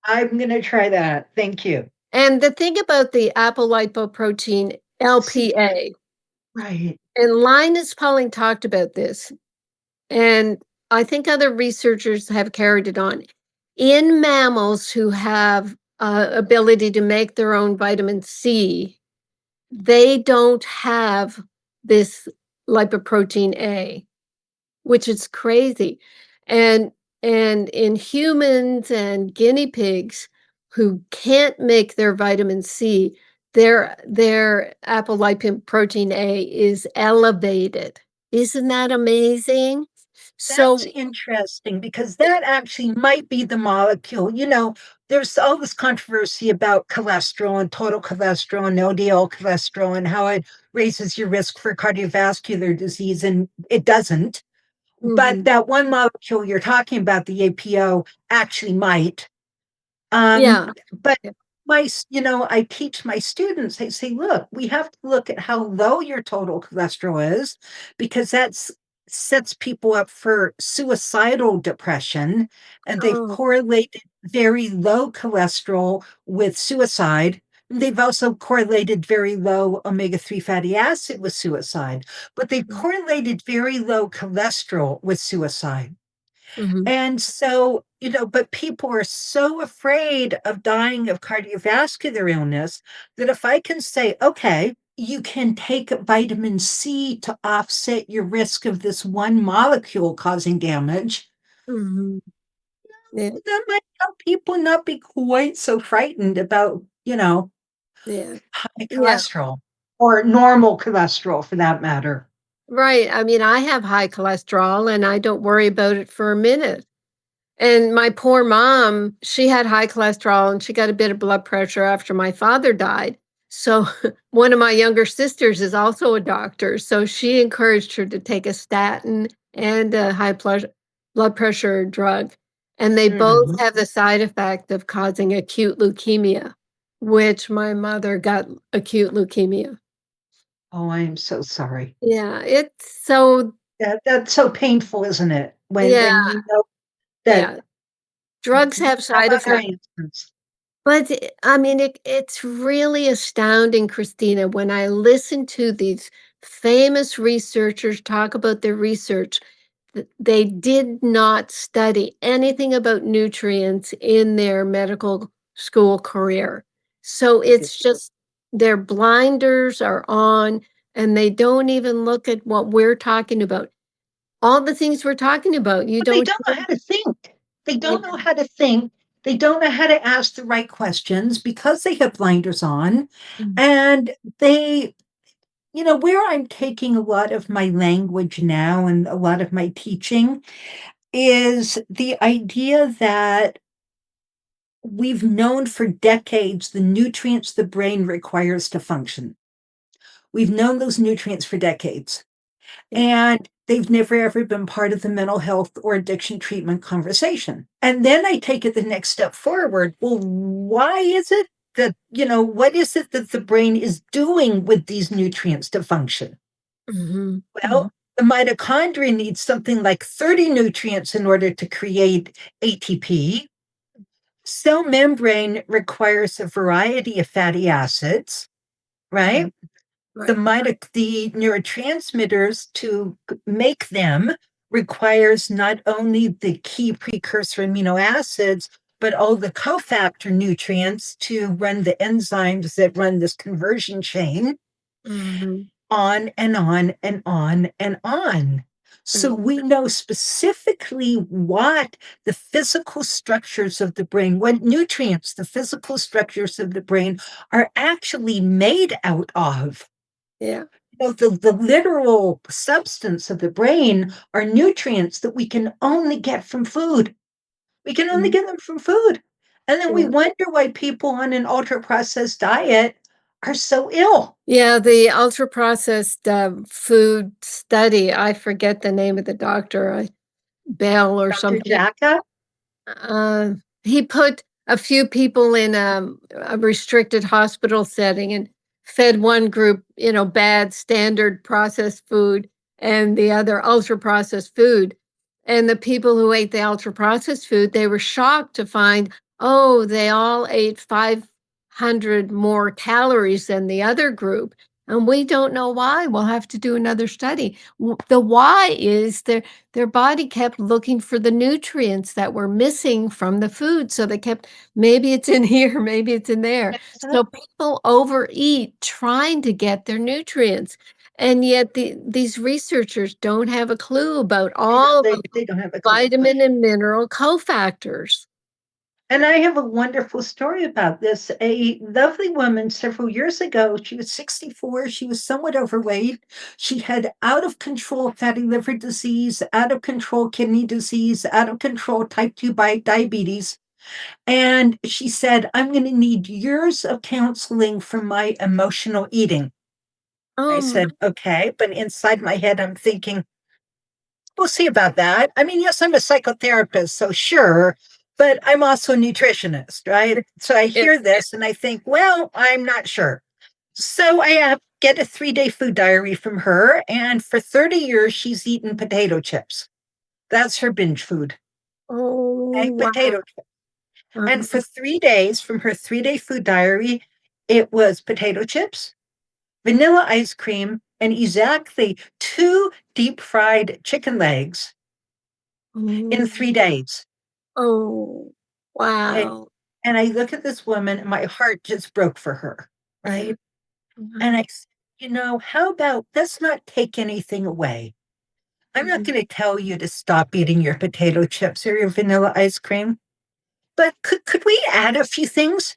[SPEAKER 1] I'm going to try that. Thank you.
[SPEAKER 2] And the thing about the apolipoprotein
[SPEAKER 1] See,
[SPEAKER 2] LPA,
[SPEAKER 1] right.
[SPEAKER 2] and Linus Pauling talked about this, and I think other researchers have carried it on. In mammals who have ability to make their own vitamin C, they don't have this lipoprotein A, which is crazy. And in humans and guinea pigs who can't make their vitamin C, their apolipoprotein A is elevated. Isn't that amazing? So,
[SPEAKER 1] That's interesting because that actually might be the molecule. There's all this controversy about cholesterol and total cholesterol and LDL cholesterol and how it raises your risk for cardiovascular disease, and it doesn't. But
[SPEAKER 2] mhm,
[SPEAKER 1] that one molecule you're talking about, the APO, actually might. Um,
[SPEAKER 2] yeah.
[SPEAKER 1] but
[SPEAKER 2] Yeah.
[SPEAKER 1] I teach my students, I say, look, we have to look at how low your total cholesterol is because that's sets people up for suicidal depression. And they've
[SPEAKER 2] Oh,
[SPEAKER 1] correlated very low cholesterol with suicide. They've also correlated very low omega-3 fatty acid with suicide, but they've correlated very low cholesterol with suicide.
[SPEAKER 2] mhm.
[SPEAKER 1] And so, but people are so afraid of dying of cardiovascular illness that if I can say, okay, you can take vitamin C to offset your risk of this one molecule causing damage,
[SPEAKER 2] Mhm. Yeah,
[SPEAKER 1] that might help people not be quite so frightened about,
[SPEAKER 2] yeah,
[SPEAKER 1] high
[SPEAKER 2] yeah.
[SPEAKER 1] cholesterol or normal cholesterol for that matter.
[SPEAKER 2] Right. I mean, I have high cholesterol and I don't worry about it for a minute. And my poor mom, she had high cholesterol and she got a bit of blood pressure after my father died. So one of my younger sisters is also a doctor. So she encouraged her to take a statin and a blood pressure drug. And they both
[SPEAKER 1] Mhm.
[SPEAKER 2] have the side effect of causing acute leukemia, which my mother got acute leukemia.
[SPEAKER 1] Oh, I am so sorry.
[SPEAKER 2] Yeah, it's so,
[SPEAKER 1] That's so painful, isn't it? When
[SPEAKER 2] yeah,
[SPEAKER 1] when you know that
[SPEAKER 2] yeah. Drugs
[SPEAKER 1] you
[SPEAKER 2] have
[SPEAKER 1] have
[SPEAKER 2] side
[SPEAKER 1] other
[SPEAKER 2] effects.
[SPEAKER 1] answers.
[SPEAKER 2] But I mean, it's really astounding, Christina, when I listen to these famous researchers talk about their research. They did not study anything about nutrients in their medical school career. So it's just their blinders are on and they don't even look at what we're talking about. All the things we're talking about, you
[SPEAKER 1] But they
[SPEAKER 2] don't
[SPEAKER 1] don't know how to think. They don't know
[SPEAKER 2] hear.
[SPEAKER 1] how to think. They don't know how to ask the right questions because they have blinders on.
[SPEAKER 2] Mm,
[SPEAKER 1] And where I'm taking a lot of my language now and a lot of my teaching is the idea that we've known for decades the nutrients the brain requires to function. We've known those nutrients for decades.
[SPEAKER 2] yeah.
[SPEAKER 1] And they've never ever been part of the mental health or addiction treatment conversation. And then I take it the next step forward. Well, why is it that, what is it that the brain is doing with these nutrients to function?
[SPEAKER 2] Mhm, mhm,
[SPEAKER 1] Well, the mitochondria needs something like 30 nutrients in order to create ATP. Cell membrane requires a variety of fatty acids,
[SPEAKER 2] mhm.
[SPEAKER 1] right? the
[SPEAKER 2] Right.
[SPEAKER 1] the neurotransmitters to make them requires not only the key precursor amino acids, but all the cofactor nutrients to run the enzymes that run this conversion chain
[SPEAKER 2] Mhm,
[SPEAKER 1] on and on and on and on. So
[SPEAKER 2] mm,
[SPEAKER 1] we know specifically what the physical structures of the brain, what nutrients the physical structures of the brain are actually made out of.
[SPEAKER 2] yeah.
[SPEAKER 1] The literal substance of the brain are nutrients that we can only get from food. We can only
[SPEAKER 2] Mhm,
[SPEAKER 1] get them from food. And then we
[SPEAKER 2] yeah.
[SPEAKER 1] wonder why people on an ultra processed diet are so ill.
[SPEAKER 2] Yeah, the ultra processed food study, I forget the name of the doctor, Bell or
[SPEAKER 1] Dr.
[SPEAKER 2] something.
[SPEAKER 1] Jacka?
[SPEAKER 2] Uh, he put a few people in a restricted hospital setting and fed one group, bad standard processed food and the other ultra processed food. And the people who ate the ultra processed food, they were shocked to find, oh, they all ate 500 more calories than the other group. And we don't know why. We'll have to do another study. The why is their body kept looking for the nutrients that were missing from the food. So they kept, maybe it's in here, maybe it's in there. So people overeat trying to get their nutrients. And yet these researchers don't have a clue about all of the
[SPEAKER 1] They don't have a clue.
[SPEAKER 2] vitamin and mineral cofactors.
[SPEAKER 1] And I have a wonderful story about this. A lovely woman several years ago, she was 64, she was somewhat overweight. She had out of control fatty liver disease, out of control kidney disease, out of control type 2 diabetes. And she said, I'm going to need years of counseling for my emotional eating. I said, okay. But inside my head, I'm thinking, we'll see about that. I mean, yes, I'm a psychotherapist, so sure, but I'm also a nutritionist, right? So I hear this and I think, well, I'm not sure. So I get a 3-day food diary from her. And for 30 years, she's eaten potato chips. That's her binge food.
[SPEAKER 2] Oh, wow.
[SPEAKER 1] Potato chips. And for 3 days from her 3-day food diary, it was potato chips, vanilla ice cream, and exactly 2 deep fried chicken legs in 3 days.
[SPEAKER 2] Oh, wow.
[SPEAKER 1] And I look at this woman and my heart just broke for her, right? And I said, how about let's not take anything away. I'm not going to tell you to stop eating your potato chips or your vanilla ice cream, but could we add a few things?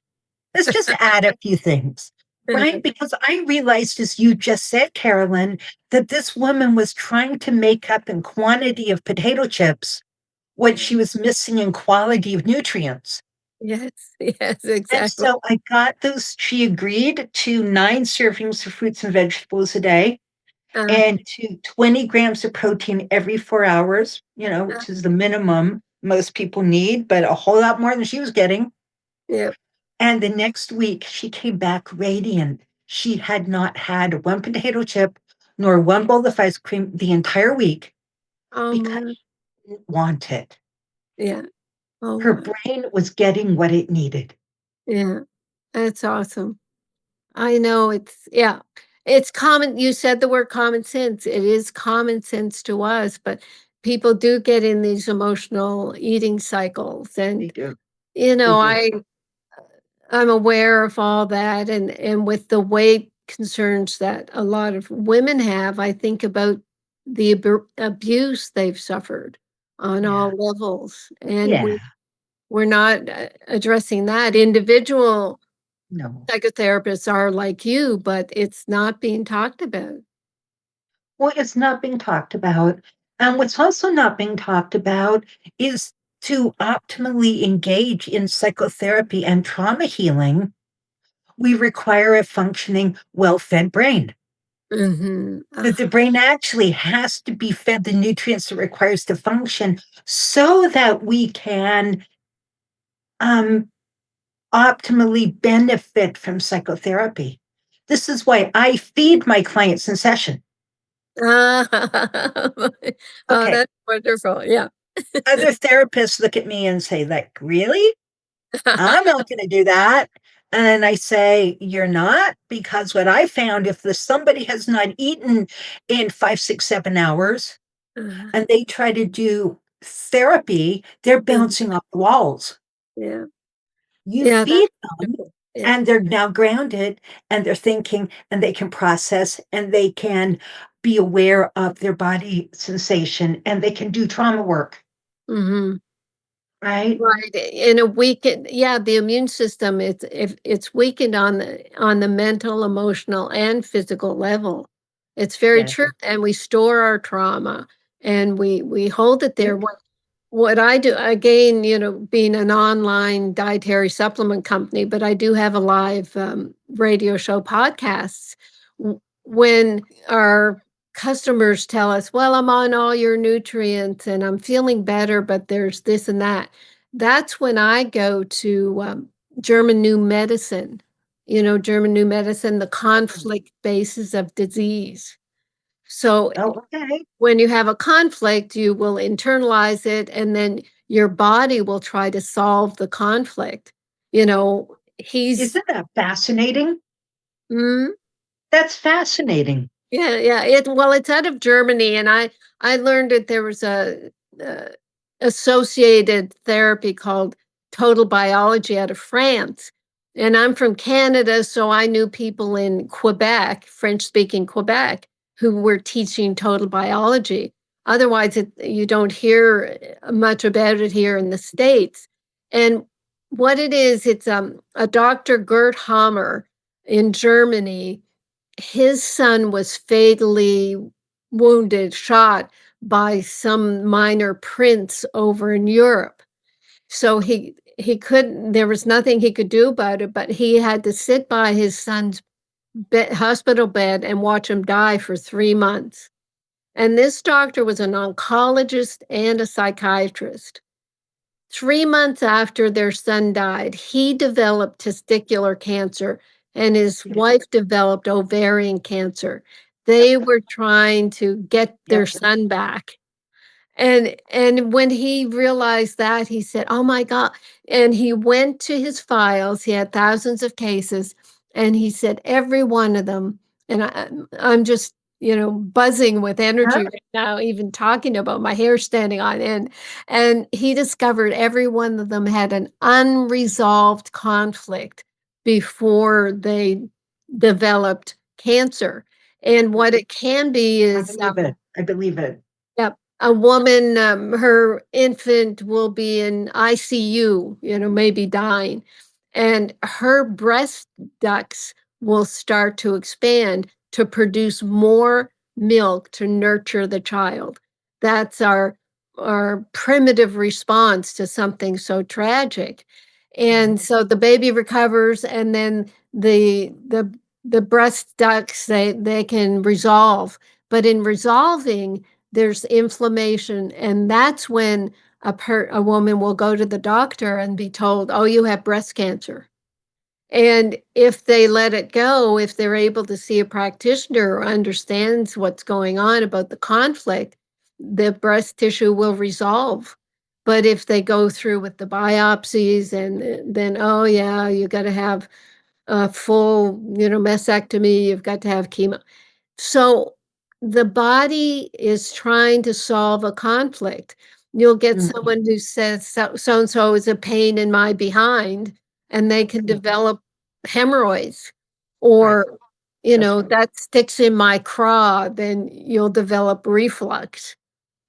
[SPEAKER 1] Let's just add a few things, right? Because I realized, as you just said, Carolyn, that this woman was trying to make up in quantity of potato chips what she was missing in quality of nutrients.
[SPEAKER 2] Yes, exactly.
[SPEAKER 1] And so I got those, she agreed to 9 servings of fruits and vegetables a day and to 20 grams of protein every 4 hours, which is the minimum most people need, but a whole lot more than she was getting.
[SPEAKER 2] Yeah.
[SPEAKER 1] And the next week, she came back radiant. She had not had one potato chip nor one bowl of ice cream the entire week because she didn't want it.
[SPEAKER 2] Yeah.
[SPEAKER 1] Her brain was getting what it needed.
[SPEAKER 2] Yeah. That's awesome. I know it's common. You said the word common sense. It is common sense to us, but people do get in these emotional eating cycles. And, I'm aware of all that. And with the weight concerns that a lot of women have, I think about the abuse they've suffered on all levels. And we're not addressing that. Individual
[SPEAKER 1] No.
[SPEAKER 2] psychotherapists are like you, but it's not being talked about.
[SPEAKER 1] Well, it's not being talked about. And what's also not being talked about is to optimally engage in psychotherapy and trauma healing, we require a functioning, well-fed brain. That the brain actually has to be fed the nutrients it requires to function so that we can optimally benefit from psychotherapy. This is why I feed my clients in session.
[SPEAKER 2] Oh,
[SPEAKER 1] Okay.
[SPEAKER 2] that's wonderful. Yeah.
[SPEAKER 1] Other therapists look at me and say, like, really? I'm not going to do that. And I say, you're not, because what I found, if somebody has not eaten in 5, 6, 7 hours, and they try to do therapy, they're bouncing off walls.
[SPEAKER 2] Yeah.
[SPEAKER 1] You feed them, and they're now grounded, and they're thinking, and they can process, and they can be aware of their body sensation, and they can do trauma work. Right?
[SPEAKER 2] Right. In a weakened, the immune system, it's weakened on the mental, emotional, and physical level. It's very true. And we store our trauma and we hold it there. What I do, again, being an online dietary supplement company, but I do have a live radio show podcasts. When our customers tell us, well, I'm on all your nutrients and I'm feeling better, but there's this and that. That's when I go to German New Medicine, German New Medicine, the conflict basis of disease. So when you have a conflict, you will internalize it and then your body will try to solve the conflict.
[SPEAKER 1] Isn't that fascinating? That's fascinating.
[SPEAKER 2] Yeah. It's out of Germany, and I learned that there was a uh, associated therapy called total biology out of France. And I'm from Canada, so I knew people in Quebec, French-speaking Quebec, who were teaching total biology. Otherwise, you don't hear much about it here in the States. And what it is, it's a Dr. Gert Hammer in Germany. His son was fatally wounded, shot by some minor prince over in Europe. So he couldn't, there was nothing he could do about it, but he had to sit by his son's hospital bed and watch him die for 3 months. And this doctor was an oncologist and a psychiatrist. 3 months after their son died, he developed testicular cancer and his wife developed ovarian cancer. They were trying to get their
[SPEAKER 1] Yep.
[SPEAKER 2] son back. And when he realized that, he said, "Oh my God." And he went to his files. He had thousands of cases, and he said every one of them, and I'm just, buzzing with
[SPEAKER 1] Huh?
[SPEAKER 2] energy right now, even talking about my hair standing on end. And he discovered every one of them had an unresolved conflict before they developed cancer. And what it can be
[SPEAKER 1] I
[SPEAKER 2] is
[SPEAKER 1] believe it. I believe it.
[SPEAKER 2] Yep. A woman, her infant will be in ICU, maybe dying, and her breast ducts will start to expand to produce more milk to nurture the child. That's our primitive response to something so tragic. And so the baby recovers, and then the breast ducts, they can resolve. But in resolving, there's inflammation, and that's when a woman will go to the doctor and be told, "Oh, you have breast cancer." And if they let it go, if they're able to see a practitioner who understands what's going on about the conflict, the breast tissue will resolve. But if they go through with the biopsies, and then, oh yeah, you got to have a full, mastectomy, you've got to have chemo. So the body is trying to solve a conflict. You'll get
[SPEAKER 1] Mm.
[SPEAKER 2] someone who says so and so is a pain in my behind, and they can develop hemorrhoids,
[SPEAKER 1] Right.
[SPEAKER 2] or
[SPEAKER 1] That's right.
[SPEAKER 2] that sticks in my craw, then you'll develop reflux.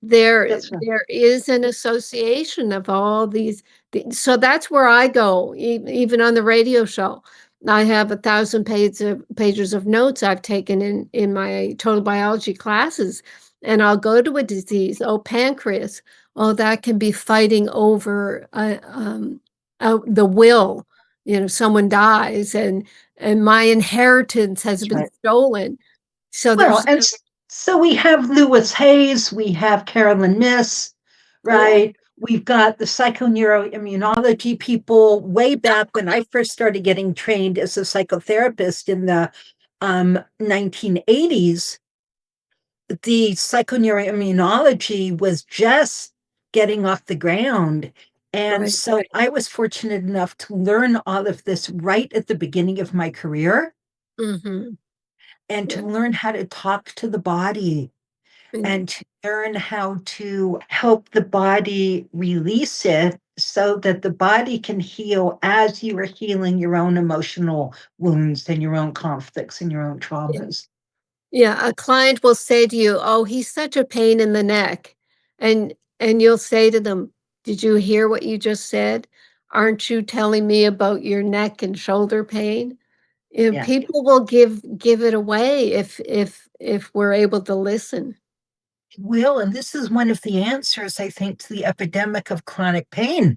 [SPEAKER 2] There
[SPEAKER 1] That's right.
[SPEAKER 2] there is an association of all these so that's where I go, even on the radio show. I have 1,000 pages of notes I've taken in my total biology classes, and I'll go to a disease. Oh, pancreas. Oh, that can be fighting over the will. Someone dies, and my inheritance has
[SPEAKER 1] That's
[SPEAKER 2] been
[SPEAKER 1] right.
[SPEAKER 2] stolen. So
[SPEAKER 1] Well,
[SPEAKER 2] there's
[SPEAKER 1] and so we have Lewis Hayes, we have Carolyn Miss,
[SPEAKER 2] yeah,
[SPEAKER 1] right? We've got the psychoneuroimmunology people way back when I first started getting trained as a psychotherapist in the 1980s. The psychoneuroimmunology was just getting off the ground. And
[SPEAKER 2] right.
[SPEAKER 1] so I was fortunate enough to learn all of this right at the beginning of my career
[SPEAKER 2] Mhm.
[SPEAKER 1] and
[SPEAKER 2] Yeah,
[SPEAKER 1] to learn how to talk to the body
[SPEAKER 2] and
[SPEAKER 1] and to learn how to help the body release it so that the body can heal as you are healing your own emotional wounds and your own conflicts and your own
[SPEAKER 2] yeah.
[SPEAKER 1] traumas.
[SPEAKER 2] Yeah, a client will say to you, "Oh, he's such a pain in the neck." And you'll say to them, "Did you hear what you just said? Aren't you telling me about your neck and shoulder pain?"
[SPEAKER 1] Yeah.
[SPEAKER 2] People will give it away if we're able to listen.
[SPEAKER 1] Will, and this is one of the answers, I think, to the epidemic of chronic pain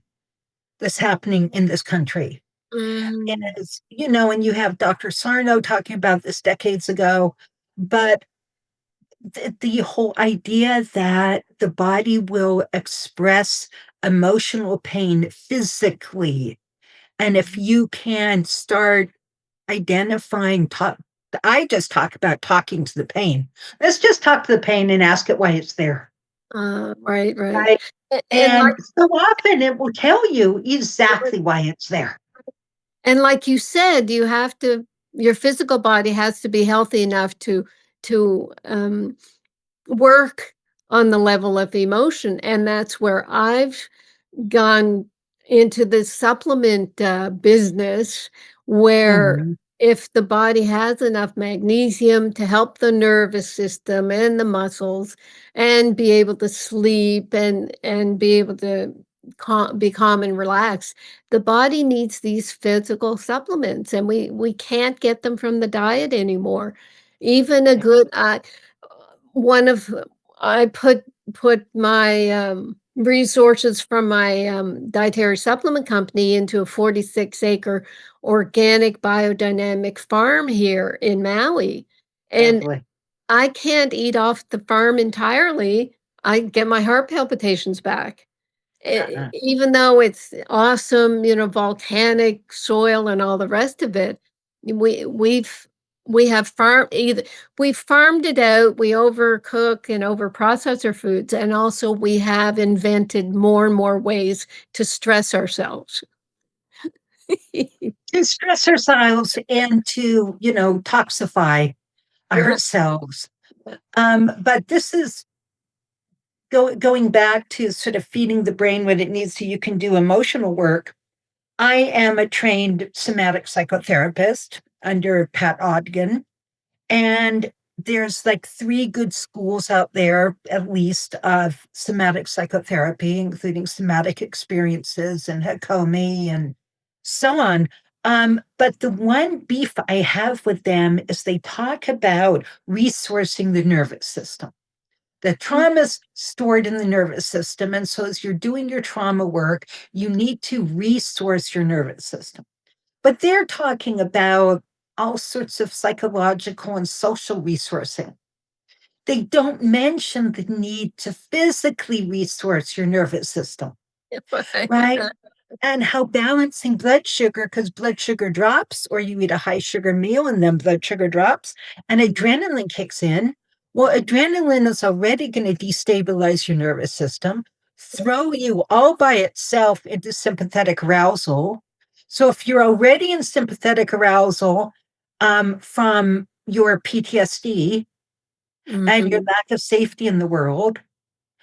[SPEAKER 1] that's happening in this country.
[SPEAKER 2] Mm,
[SPEAKER 1] Is, and you have Dr. Sarno talking about this decades ago, but the whole idea that the body will express emotional pain physically. And if you can start identifying, I just talk about talking to the pain. Let's just talk to the pain and ask it why it's there.
[SPEAKER 2] right, right.
[SPEAKER 1] Right.
[SPEAKER 2] And
[SPEAKER 1] And so often it will tell you exactly why it's there.
[SPEAKER 2] like you said, you have to your physical body has to be healthy enough to work on the level of emotion. And that's where I've gone into the supplement business, where
[SPEAKER 1] Mhm.
[SPEAKER 2] if the body has enough magnesium to help the nervous system and the muscles and be able to sleep and be able to be calm and relaxed, the body needs these physical supplements, and we can't get them from the diet anymore. Even a good one of I put my resources from my dietary supplement company into a 46-acre organic biodynamic farm here in Maui. And
[SPEAKER 1] Lovely.
[SPEAKER 2] I can't eat off the farm entirely. I get my heart palpitations back.
[SPEAKER 1] Uh-uh.
[SPEAKER 2] Even though it's awesome, volcanic soil and all the rest of it, we we've we have we farmed it out, we overcook and overprocess our foods, and also we have invented more and more ways to stress ourselves.
[SPEAKER 1] To stress ourselves and to, toxify
[SPEAKER 2] Yeah.
[SPEAKER 1] ourselves. But this is going back to sort of feeding the brain what it needs so you can do emotional work. I am a trained somatic psychotherapist under Pat Ogden, and there's like three good schools out there, at least, of somatic psychotherapy, including somatic experiences and Hakomi and so on. But the one beef I have with them is they talk about resourcing the nervous system. The trauma is stored in the nervous system. And so, as you're doing your trauma work, you need to resource your nervous system. But they're talking about all sorts of psychological and social resourcing. They don't mention the need to physically resource your nervous system, right? And how balancing blood sugar, because blood sugar drops, or you eat a high sugar meal and then blood sugar drops, and adrenaline kicks in. Well, adrenaline is already going to destabilize your nervous system, throw you all by itself into sympathetic arousal. So if you're already in sympathetic arousal from your PTSD and your
[SPEAKER 2] Mhm.
[SPEAKER 1] lack of safety in the world,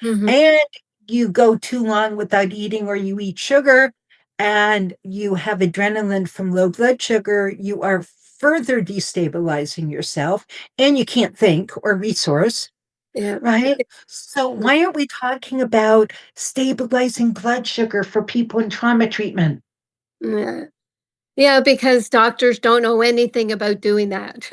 [SPEAKER 2] Mhm.
[SPEAKER 1] and you go too long without eating or you eat sugar and you have adrenaline from low blood sugar, you are further destabilizing yourself and you can't think or resource,
[SPEAKER 2] Yeah.
[SPEAKER 1] right? So, why aren't we talking about stabilizing blood sugar for people in trauma treatment?
[SPEAKER 2] Yeah. Yeah, because doctors don't know anything about doing that.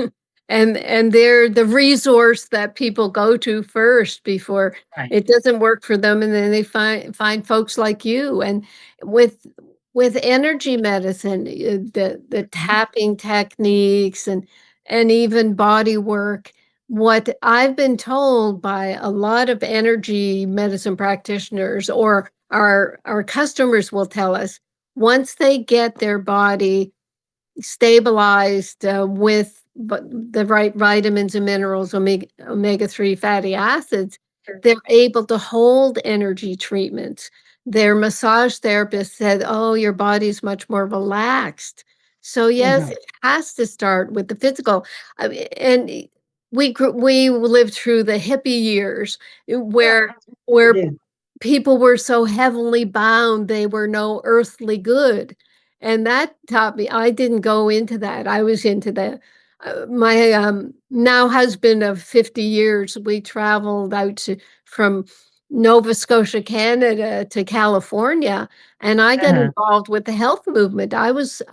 [SPEAKER 2] And they're the resource that people go to first before
[SPEAKER 1] Right.
[SPEAKER 2] it doesn't work for them, and then they find folks like you. And with with energy medicine, the
[SPEAKER 1] Mhm.
[SPEAKER 2] tapping techniques and even body work, what I've been told by a lot of energy medicine practitioners, or our customers will tell us, once they get their body stabilized with the right vitamins and minerals, omega 3 fatty acids, they're able to hold energy treatments. Their massage therapist said, "Oh, your body's much more relaxed." So yes,
[SPEAKER 1] Mhm.
[SPEAKER 2] it has to start with the physical. And we lived through the hippie years,
[SPEAKER 1] Yeah, we
[SPEAKER 2] where
[SPEAKER 1] did.
[SPEAKER 2] people were so heavenly bound, they were no earthly good. And that taught me, I didn't go into that. I was into my now husband of 50 years, we traveled from Nova Scotia, Canada to California, and I got
[SPEAKER 1] Uh-huh.
[SPEAKER 2] involved with the health movement. I was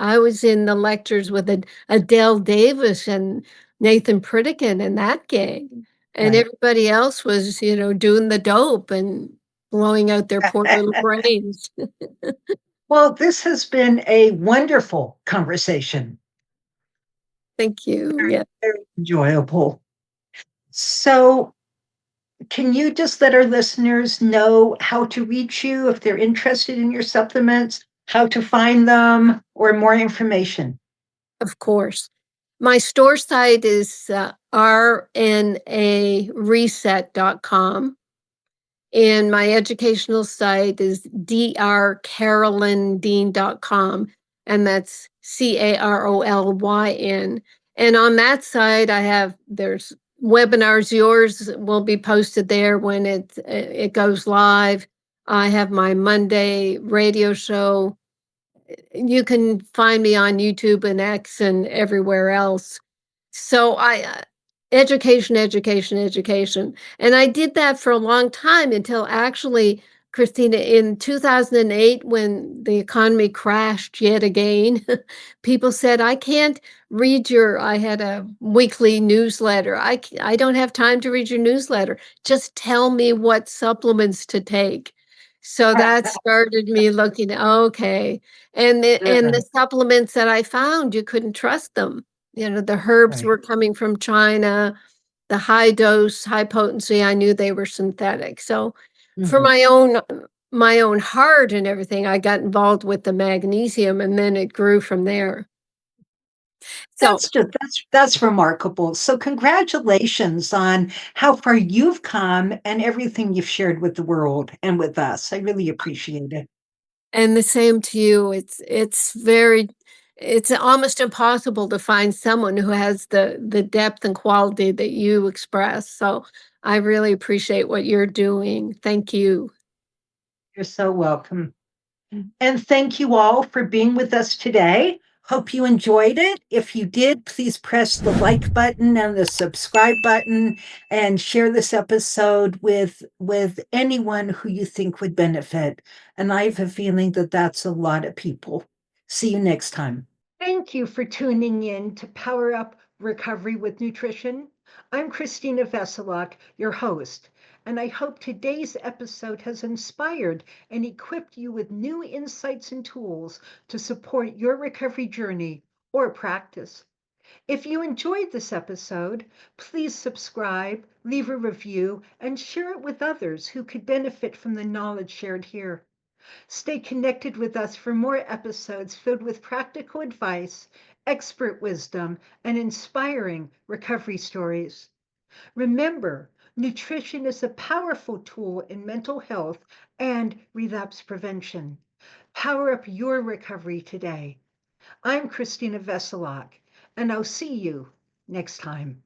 [SPEAKER 2] in the lectures with Adele Davis and Nathan Pritikin and that gang. And
[SPEAKER 1] Right.
[SPEAKER 2] everybody else was, doing the dope and blowing out their poor little brains.
[SPEAKER 1] Well, this has been a wonderful conversation.
[SPEAKER 2] Thank you.
[SPEAKER 1] Very,
[SPEAKER 2] Yeah,
[SPEAKER 1] very enjoyable. So, can you just let our listeners know how to reach you if they're interested in your supplements, how to find them, or more information?
[SPEAKER 2] of course. My store site is rnareset.com, and my educational site is drcarolyndean.com. and that's Carolyn. And on that side, there's webinars. Yours will be posted there when it goes live. I have my Monday radio show. You can find me on YouTube and X and everywhere else. So education, education, education. And I did that for a long time until actually, Christina, in 2008, when the economy crashed yet again, people said, I can't I had a weekly newsletter. I don't have time to read your newsletter. Just tell me what supplements to take. So that started me looking, okay. And the supplements that I found, you couldn't trust them. The herbs
[SPEAKER 1] Right.
[SPEAKER 2] were coming from China, the high dose, high potency, I knew they were synthetic. So for
[SPEAKER 1] Mhm.
[SPEAKER 2] my own heart and everything, I got involved with the magnesium, and then it grew from there. So,
[SPEAKER 1] That's remarkable. So congratulations on how far you've come and everything you've shared with the world and with us. I really appreciate it.
[SPEAKER 2] and the same to you. It's almost impossible to find someone who has the depth and quality that you express. So I really appreciate what you're doing. Thank you.
[SPEAKER 1] You're so welcome. And thank you all for being with us today. Hope you enjoyed it. If you did, please press the like button and the subscribe button and share this episode with anyone who you think would benefit. And I have a feeling that that's a lot of people. See you next time. Thank you for tuning in to Power Up Recovery with Nutrition. I'm Christina Veselak, your host, and I hope today's episode has inspired and equipped you with new insights and tools to support your recovery journey or practice. If you enjoyed this episode, please subscribe, leave a review, and share it with others who could benefit from the knowledge shared here. Stay connected with us for more episodes filled with practical advice, expert wisdom, and inspiring recovery stories. Remember, nutrition is a powerful tool in mental health and relapse prevention. Power up your recovery today. I'm Christina Veselak, and I'll see you next time.